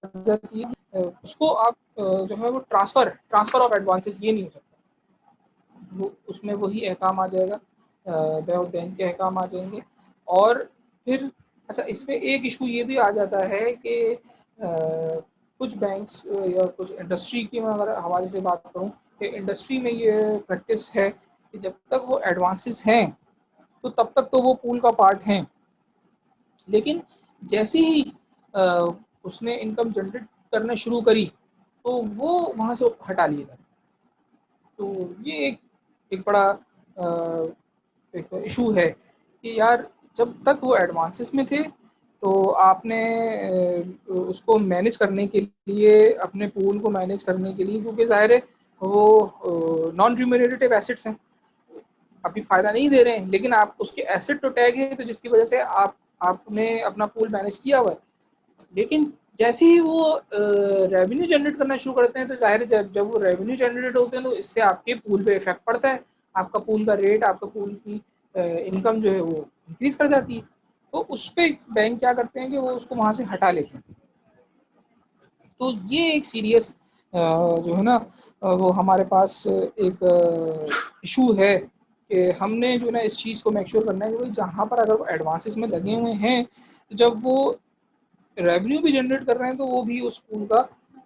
A: जाती है उसको आप जो है वो ट्रांसफ़र ऑफ एडवांसेस ये नहीं हो सकता। वो उसमें वही अहकाम आ जाएगा, बैउ दैन के अहकाम आ जाएंगे। और फिर अच्छा, इसमें एक इशू ये भी आ जाता है कि कुछ बैंक्स या कुछ इंडस्ट्री की मैं अगर हवाले से बात करूं कि इंडस्ट्री में ये प्रैक्टिस है कि जब तक वो एडवांसेस हैं तो तब तक तो वो पूल का पार्ट हैं, लेकिन जैसे ही अ, उसने इनकम जनरेट करना शुरू करी तो वो वहाँ से हटा लिया जाता। तो ये एक बड़ा एक इशू है कि यार जब तक वो एडवांसेस में थे तो आपने उसको मैनेज करने के लिए अपने पूल को मैनेज करने के लिए, क्योंकि ज़ाहिर है वो नॉन रिम्यूनरेटिव एसेट्स हैं, अभी फ़ायदा नहीं दे रहे हैं, लेकिन आप उसके एसेट तो टैग है तो जिसकी वजह से आपने अपना पूल मैनेज किया हुआ है। लेकिन जैसे ही वो रेवेन्यू जनरेट करना शुरू करते हैं तो ज़ाहिर है जब वो रेवेन्यू जनरेट होते हैं तो इससे आपके पूल पे इफेक्ट पड़ता है, आपका पूल का रेट, आपका पूल की इनकम जो है वो इंक्रीज कर जाती है। तो उस पर बैंक क्या करते हैं कि वो उसको वहाँ से हटा लेते हैं। तो ये एक सीरियस जो है ना वो हमारे पास एक इशू है कि हमने जो है ना इस चीज़ को मेक श्योर करना है कि भाई जहाँ पर अगर वो एडवांसेस में लगे हुए हैं तो जब वो रेवेन्यू भी जनरेट कर रहे हैं तो वो भी उस पूल का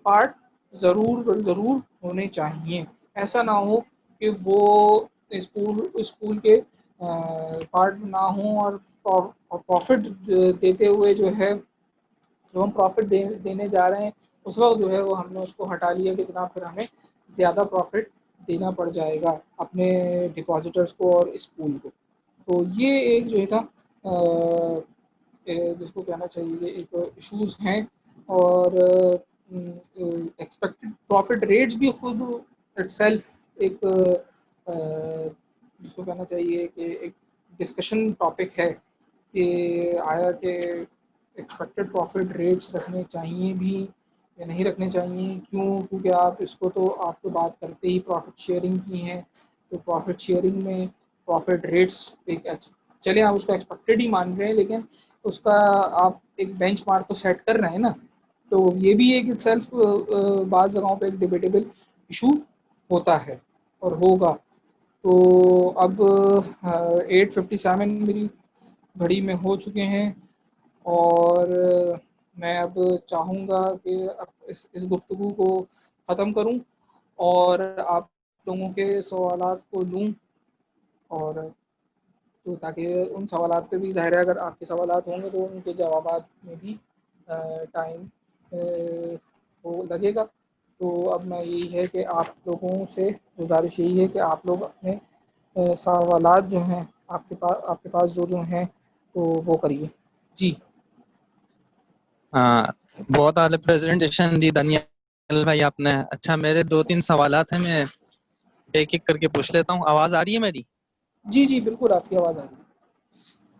A: पार्ट ज़रूर होने चाहिए। ऐसा ना हो कि वो स्कूल के पार्ट ना हों और प्रॉफिट देते हुए जो है जो हम प्रॉफिट देने जा रहे हैं उस वक्त जो है वो हमने उसको हटा लिया कि जनाब फिर हमें ज़्यादा प्रॉफिट देना पड़ जाएगा अपने डिपॉजिटर्स को और इस पूल को। तो ये एक जो है ना जिसको कहना चाहिए एक इश्यूज़ हैं। और एक्सपेक्टेड प्रॉफिट रेट्स भी खुद इटसेल्फ एक जिसको कहना चाहिए कि एक डिस्कशन टॉपिक है कि आया कि एक्सपेक्टेड प्रॉफिट रेट्स रखने चाहिए भी या नहीं रखने चाहिए। क्यों? क्योंकि आप तो बात करते ही प्रॉफिट शेयरिंग की हैं, तो प्रॉफिट शेयरिंग में प्रॉफिट रेट्स चले आप उसको एक्सपेक्टेड ही मान रहे हैं, लेकिन उसका आप एक बेंचमार्क तो सेट कर रहे हैं ना। तो ये भी एक इटसेल्फ बाज़ जगहों पे एक डिबेटेबल इशू होता है और होगा। तो अब 8:57 मेरी घड़ी में हो चुके हैं और मैं अब चाहूँगा कि अब इस गुफ्तगू को ख़त्म करूँ और आप लोगों के सवालात को लूँ, और तो ताकि उन सवालात पे भी ज़ाहिर है अगर आपके सवालात होंगे तो उनके जवाबात में भी टाइम वो लगेगा। तो अब मैं यही है कि आप लोगों से गुज़ारिश यही है कि आप लोग अपने सवालात जो हैं आपके पास जो हैं तो वो करिए। जी।
B: हाँ, बहुत आले प्रेजेंटेशन दी दानियल भाई आपने। अच्छा, मेरे 2-3 सवालात हैं, मैं एक एक करके पूछ लेता हूँ। आवाज आ रही है मेरी?
A: जी, जी, बिल्कुल आपकी आवाज़ आ रही है।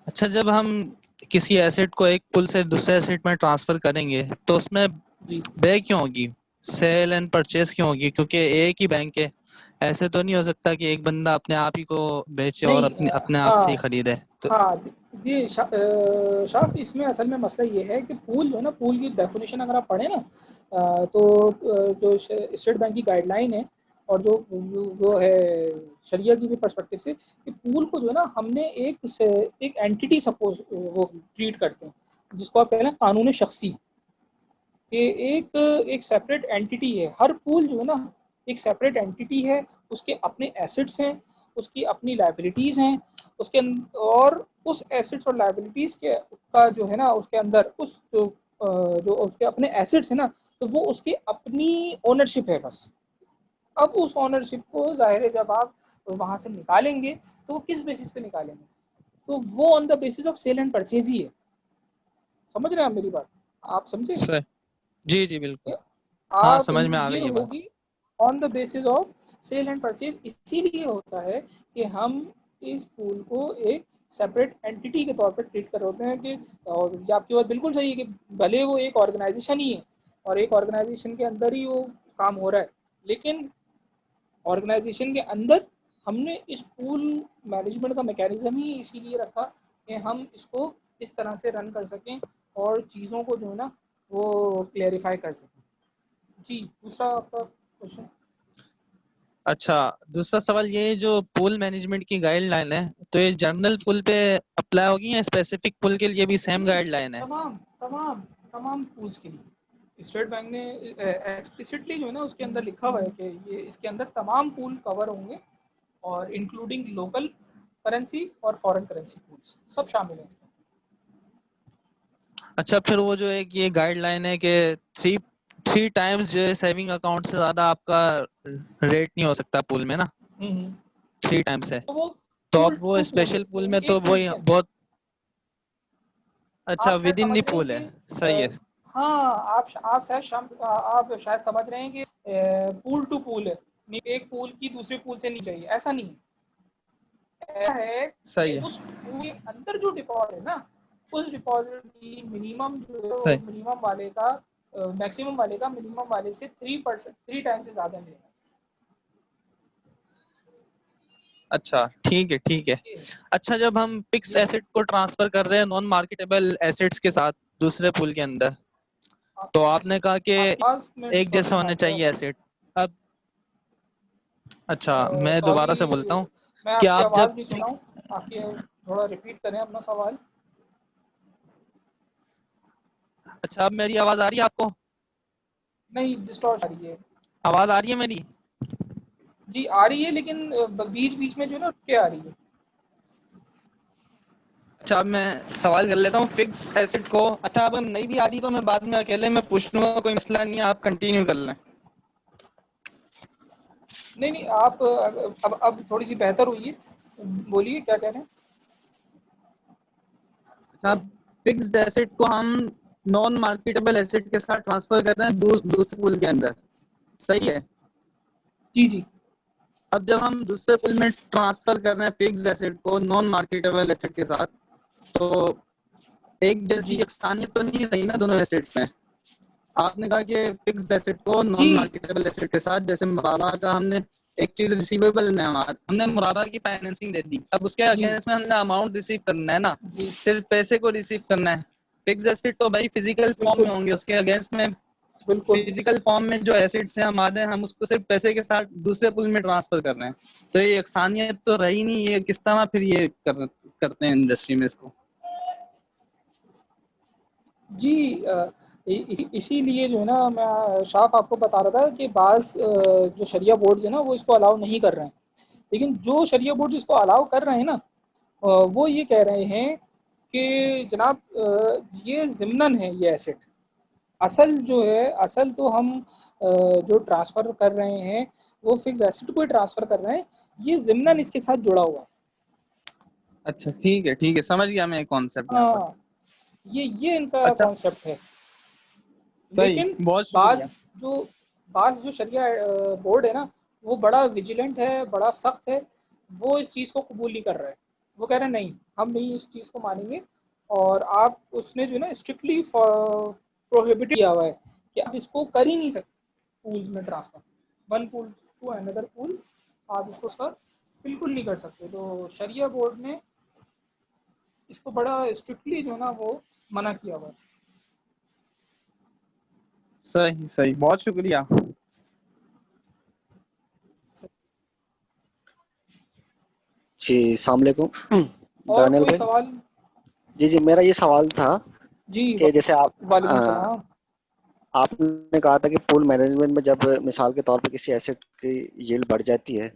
B: अच्छा, जब हम किसी एसेट को एक पुल से दूसरे एसेट में ट्रांसफर करेंगे तो उसमें
A: जी।
B: बे क्यों होगी? सेल एंड परचेज क्यों होगी? क्योंकि एक ही बैंक है। ऐसे तो नहीं हो सकता कि एक बंदा अपने आप ही को बेचे और
A: नहीं
B: अपने आप से ही
A: हाँ,
B: खरीदे। तो
A: हाँ, ये शाफ़ इसमें असल में मसला ये है कि पूल जो है ना, पूल की डेफिनेशन अगर आप पढ़ें ना तो जो स्टेट बैंक की गाइडलाइन है और जो है शरिया की भी पर्सपेक्टिव से कि पूल को जो है ना हमने एक एंटिटी सपोज वो ट्रीट करते हैं, जिसको आप कह रहे हैं कानून शख्सी, कि एक सेपरेट एंटिटी है। हर पूल जो है ना एक सेपरेट एंटिटी है, उसके अपने एसेट्स हैं, उसकी अपनी लायबिलिटीज़ हैं, और उस एसेट्स और लायबिलिटीज़ के का जो है ना उसके अंदर जो उसके अपने एसेट्स हैं ना, तो वो उसकी अपनी ओनरशिप है बस। अब उस ओनरशिप को ज़ाहिर है जब आप वहाँ से निकालेंगे तो किस बेसिस पे निकालेंगे? तो वो on the basis of sale and purchase ही है। समझ रहे हैं आप मेरी बात? आप समझे?
B: सर, जी जी बिल्कुल।
A: कि
B: हाँ,
A: आप
B: समझ में आ
A: ये
B: गई ये बात।
A: होगी on the basis of sale and purchase. इसीलिए होता है कि हम इस पूल को एक सेपरेट एंटिटी के तौर पर ट्रीट कर रहे होते हैं कि, और ये आपकी बात बिल्कुल सही है कि भले वो एक ऑर्गेनाइजेशन ही है और एक ऑर्गेनाइजेशन के अंदर ही वो काम हो रहा है, लेकिन ऑर्गेनाइजेशन के अंदर हमने इस पूल मैनेजमेंट का मैकेनिज्म ही इसीलिए रखा कि हम इसको इस तरह से रन कर सकें और चीज़ों को जो है ना वो क्लेरिफाई कर सकें। जी, दूसरा आपका क्वेश्चन।
B: अच्छा, दूसरा सवाल ये, जो पूल मैनेजमेंट की गाइडलाइन है, तो ये जनरल पूल पे अप्लाई होगी या स्पेसिफिक पूल के लिए भी सेम
A: नहीं,
B: गाइडलाइन है?
A: तमाम तमाम तमाम पूल्स के लिए स्टेट बैंक ने एक्सप्लिसिटली जो है ना उसके अंदर लिखा हुआ है कि ये इसके अंदर तमाम पूल कवर होंगे, और इंक्लूडिंग लोकल करेंसी और फॉरेन करेंसी पूल्स सब शामिल हैं इसके
B: अच्छा, फिर वो जो एक ये गाइडलाइन है कि थ्री थ्री टाइम्स जो है सेविंग अकाउंट से ज्यादा आपका रेट नहीं हो सकता पूल में ना,
A: अंदर।
B: 3 टाइम्स है।
A: तो वो
B: तो
A: पूल
B: अब वो
A: टू पूल है,
B: स्पेशल पूल में तो
A: एक पूल
B: वही
A: के अंदर।
B: बहुत अच्छा
A: आप शायद
B: विद इन
A: समझ
B: दी
A: रहे हैं
B: पूल है।
A: कि
B: सही है।
A: हाँ, आप शायद समझ रहे हैं कि पूल टू पूल है, नहीं एक पूल की दूसरे पूल से नहीं चाहिए, ऐसा नहीं है। ऐसा है कि
B: सही है।
A: उस पूल के अंदर जो डिपॉजिट है ना, उस डिपॉजिट की मिनिमम जो है वो
B: सही।
A: मिनिमम वाले का मैक्सिमम वाले का मिनिमम वाले से 3%, 3 टाइम से ज़्यादा मिलेगा।
B: अच्छा, ठीक है ठीक है।
A: ये
B: अच्छा, जब हम फिक्स
A: ये
B: एसेट को ट्रांसफर कर रहे हैं नॉन मार्केटेबल एसेट्स के साथ दूसरे पूल के अंदर,
A: आ-
B: तो आपने कहा कि
A: आपकी आवाज़ में
B: एक जैसा
A: डिस्टॉर्शन आ
B: होना
A: रही है।
B: चाहिए एसेट। अब अच्छा, मैं दोबारा
A: सॉरी,
B: से बोलता हूँ
A: मैं
B: कि
A: आपकी
B: आप जब
A: आवाज़ नहीं सुना
B: फिक्स
A: हूँ। आपकी थोड़ा रिपीट करें अपना सवाल।
B: अच्छा, अब मेरी आवाज आ रही है आपको?
A: नहीं, डिस्टॉर्शन आ रही है।
B: आवाज आ रही है मेरी?
A: जी आ रही है, लेकिन बीच बीच में जो है ना रुक के आ रही है।
B: अच्छा, अब मैं सवाल कर लेता हूँ फिक्स एसेट को। अच्छा, अब नहीं भी आ रही तो मैं बाद में अकेले में पूछ लूंगा, कोई मसला नहीं है, आप कंटिन्यू कर लें।
A: नहीं नहीं, आप अब थोड़ी सी बेहतर हुई है। बोलिए क्या कह रहे हैं।
B: अच्छा, फिक्स्ड एसेट को हम नॉन मार्केटेबल एसेट के साथ ट्रांसफर कर रहे हैं दूसरे पूल के अंदर, सही है?
A: जी जी
B: अब जब हम दूसरे पुल में ट्रांसफर कर रहे हैं फिक्स एसेट को नॉन मार्केटेबल एसेट के साथ, तो एक जैसी
A: जी
B: यकसानियत तो नहीं रही ना दोनों एसेट्स में। आपने कहा कि फिक्स एसेट को
A: जी।
B: नॉन मार्केटेबल एसेट के साथ, जैसे मुराबा का हमने एक चीज रिसीवेबल में हमने मुराबा की फाइनेंसिंग दे दी, अब उसके
A: जी
B: अगेंस्ट में हमने अमाउंट रिसीव करना है ना,
A: जी
B: सिर्फ पैसे को रिसीव करना है। फिक्स एसेट तो भाई फिजिकल फॉर्म में
A: बिल्कुल
B: होंगे, उसके अगेंस्ट में
A: बिल्कुल।
B: फिजिकल फॉर्म में जो एसेट्स हैं हमारे, हम उसको सिर्फ पैसे के साथ दूसरे पुल में ट्रांसफर कर रहे हैं। तो ये यकसानियत तो रही नहीं, ये किस तरह फिर ये करते हैं इंडस्ट्री में इसको।
A: जी इसीलिए जो है ना मैं साफ आपको बता रहा था कि जो शरिया बोर्ड्स है ना वो इसको अलाउ नहीं कर रहे हैं, लेकिन जो शरिया बोर्ड इसको अलाउ कर रहे हैं ना वो ये कह रहे हैं कि जनाब ये ज़िम्नन है ये एसेट। असल जो है असल तो हम जो ट्रांसफ़र कर रहे हैं वो फिक्स एसेट को ही ट्रांसफ़र कर रहे हैं, ये ज़िम्नन इसके साथ जुड़ा हुआ है।
B: अच्छा ठीक है, समझ गया मैं कॉन्सेप्ट यहाँ पर।
A: हाँ, ये इनका
B: अच्छा,
A: कॉन्सेप्ट है।
B: सही,
A: लेकिन
B: बहुत
A: बाज़
B: शुक्रिया।
A: जो बाज़ जो शरिया बोर्ड है ना, वो बड़ा विजिलेंट है, बड़ा सख्त है, वो इस चीज़ को कबूल नहीं कर रहा है। वो कह रहे हैं नहीं, हम नहीं इस चीज़ को मानेंगे और आप उसने जो है ना स्ट्रिक्टली प्रोहिबिटेड किया हुआ है कि आप इसको कर ही नहीं सकते पूल में transfer. One pool to another pool आप इसको सर बिल्कुल नहीं कर सकते। तो शरिया बोर्ड ने इसको बड़ा स्ट्रिक्टली जो है ना वो मना किया हुआ है।
B: सही, बहुत शुक्रिया।
C: जी, अस्सलाम वालेकुम
A: और
C: दानियल
A: कोई
C: भाई।
A: सवाल?
C: जी जी, मेरा ये सवाल था
A: जी
C: कि जैसे
A: वालेकुम सलाम।
C: आपने कहा था कि पूल मैनेजमेंट में जब मिसाल के तौर पे किसी एसेट की यील्ड बढ़ जाती है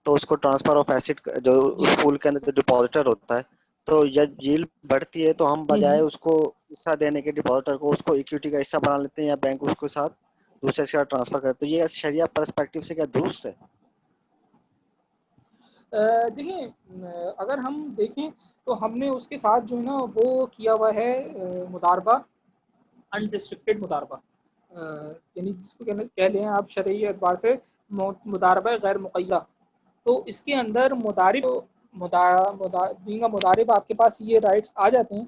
C: तो उसको ट्रांसफर ऑफ एसेट जो
A: जी।
C: उस पूल के अंदर जो डिपॉजिटर होता है, तो जब यील्ड बढ़ती है तो हम बजाय
A: हम्म।
C: उसको हिस्सा देने के डिपॉजिटर को उसको इक्विटी का हिस्सा बना लेते हैं या बैंक उसके साथ दूसरे के साथ ट्रांसफर करते हैं। तो ये शरिया पर्सपेक्टिव से क्या दुरुस्त है?
A: देखिए अगर हम देखें तो हमने उसके साथ जो है ना वो किया हुआ है मुदारबा, अनरिस्ट्रिक्टेड मुदारबा, यानी जिसको कह लें आप शरई एतबार से मुदारबा गैर मुक़य्यदा। तो इसके अंदर मुदा मुदा बीइंग अ मुदारिब आपके पास ये राइट्स आ जाते हैं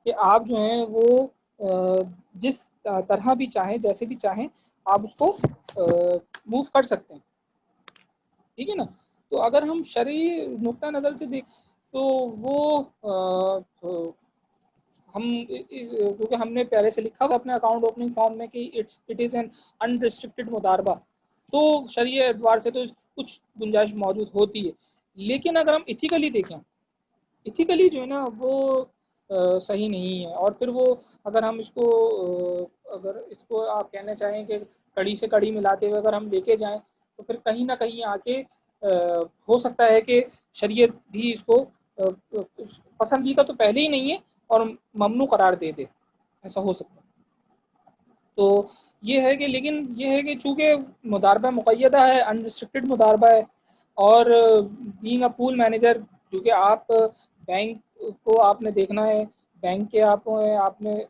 A: कि आप जो हैं वो जिस तरह भी चाहें, जैसे भी चाहें, आप उसको मूव कर सकते हैं। ठीक है ना? तो अगर हम शरई नुक्ता नज़र से देखें तो वो हम क्योंकि हमने पहले से लिखा हुआ अपने अकाउंट ओपनिंग फॉर्म में कि इट इज़ एन अनरिस्ट्रिक्टेड मुदारबा, तो शरई एतबार से तो कुछ गुंजाइश मौजूद होती है। लेकिन अगर हम इथिकली देखें, इथिकली जो है ना वो सही नहीं है। और फिर वो अगर हम इसको अगर इसको आप कहना चाहें कि कड़ी से कड़ी मिलाते हुए अगर हम लेके जाएं तो फिर कहीं ना कहीं आके हो सकता है कि शरीयत भी इसको पसंदीदा तो पहले ही नहीं है और ममनू करार दे दे, ऐसा हो सकता है। तो ये है कि लेकिन ये है कि चूँकि मुदारबा मुक़य्यदा है, अनरिस्ट्रिक्टेड मुदारबा है और बीइंग अ पूल मैनेजर क्योंकि आप बैंक को आपने देखना है, बैंक के आपने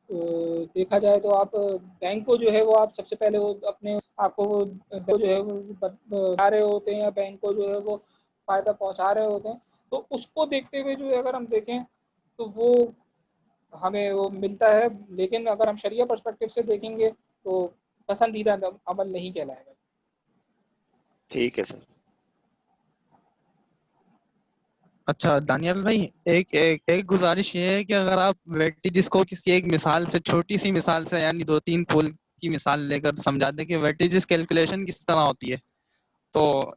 A: देखा जाए तो आप बैंक को जो है वो आप सबसे पहले वो अपने आपको वो जो है वो बता रहे होते हैं या बैंक को जो है वो फ़ायदा पहुँचा रहे होते हैं। तो उसको देखते हुए जो है अगर हम देखें तो वो हमें वो मिलता है, लेकिन अगर हम शरिया पर्सपेक्टिव से देखेंगे तो पसंदीदा अमल नहीं कहलाएगा।
C: ठीक है सर।
B: अच्छा दानियल भाई, एक गुजारिश ये है कि अगर आप वेटेजेस को किसी एक मिसाल से, छोटी सी मिसाल से, यानी 2-3 पोल की मिसाल लेकर समझा दें कि वेटेजेस कैलकुलेशन किस तरह होती है, तो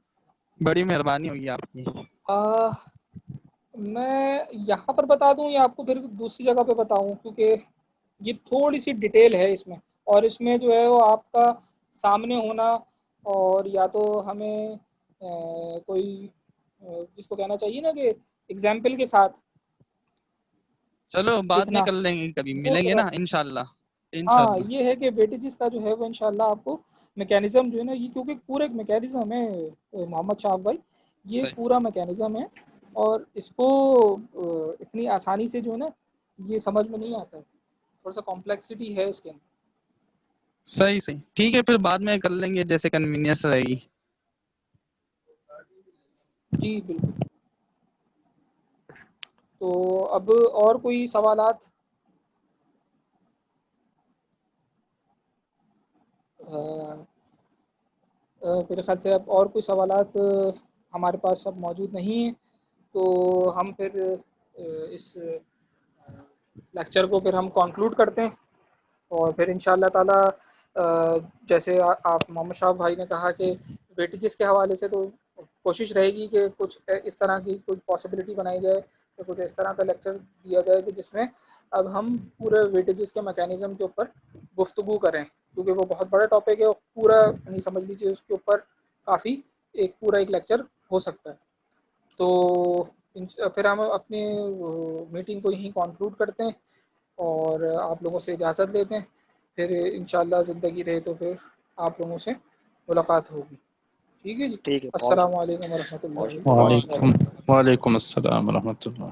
B: बड़ी मेहरबानी होगी आपकी।
A: आ, मैं यहाँ पर बता दूँ या आपको फिर दूसरी जगह पे बताऊँ, क्योंकि ये थोड़ी सी डिटेल है इसमें और इसमें जो है वो आपका सामने होना और या तो हमें कोई जिसको कहना चाहिए ना कि एग्जाम्पल के साथ
B: चलो बाद में
A: लिखना,
B: कर लेंगे, कभी
A: वो
B: मिलेंगे
A: थोड़ा।
B: ना इंशाल्लाह।
A: हाँ,
B: इंशाल्लाह।
A: ये है कि वेटेजेस का जो है वो इंशाल्लाह आपको मैकेनिज्म जो है ना, ये क्योंकि पूरा एक मैकेनिज्म है मोहम्मद शाह भाई, ये
B: सही
A: पूरा मैकेनिज्म है और इसको इतनी आसानी से जो है ना ये समझ में नहीं आता है, थोड़ा सा कॉम्प्लेक्सिटी है इसके अंदर।
B: सही ठीक है, फिर बाद में कर लेंगे जैसे कन्वीनियंस रहेगी।
A: जी बिल्कुल। तो अब और कोई सवालात? मेरे ख्याल से अब और कोई सवालात हमारे पास अब मौजूद नहीं है, तो हम फिर इस लेक्चर को फिर हम कंक्लूड करते हैं। और फिर इंशाअल्लाह ताला जैसे आप मोहम्मद शाह भाई ने कहा कि वेटेजेस के हवाले से तो कोशिश रहेगी कि कुछ इस तरह की कुछ पॉसिबिलिटी बनाई जाए, तो कुछ इस तरह का लेक्चर दिया जाए कि जिसमें अब हम पूरे वेटेजेस के मैकेनिज़्म के ऊपर गुफ्तगू करें, क्योंकि वो बहुत बड़ा टॉपिक है और पूरा नहीं समझ लीजिए उसके ऊपर काफ़ी एक पूरा एक लेक्चर हो सकता है। तो फिर हम अपनी मीटिंग को यहीं कंक्लूड करते हैं और आप लोगों से इजाज़त लेते हैं। फिर इंशाअल्लाह ज़िंदगी रहे तो फिर आप लोगों से मुलाकात होगी। ठीक है जी।
C: ठीक है, बहुत
A: अस्सलामु अलैकुम वरहमतुल्लाहि
C: बहुत शुक्रिया।
B: वालेकुम वालेकुम अस्सलाम व रहमतुल्लाह।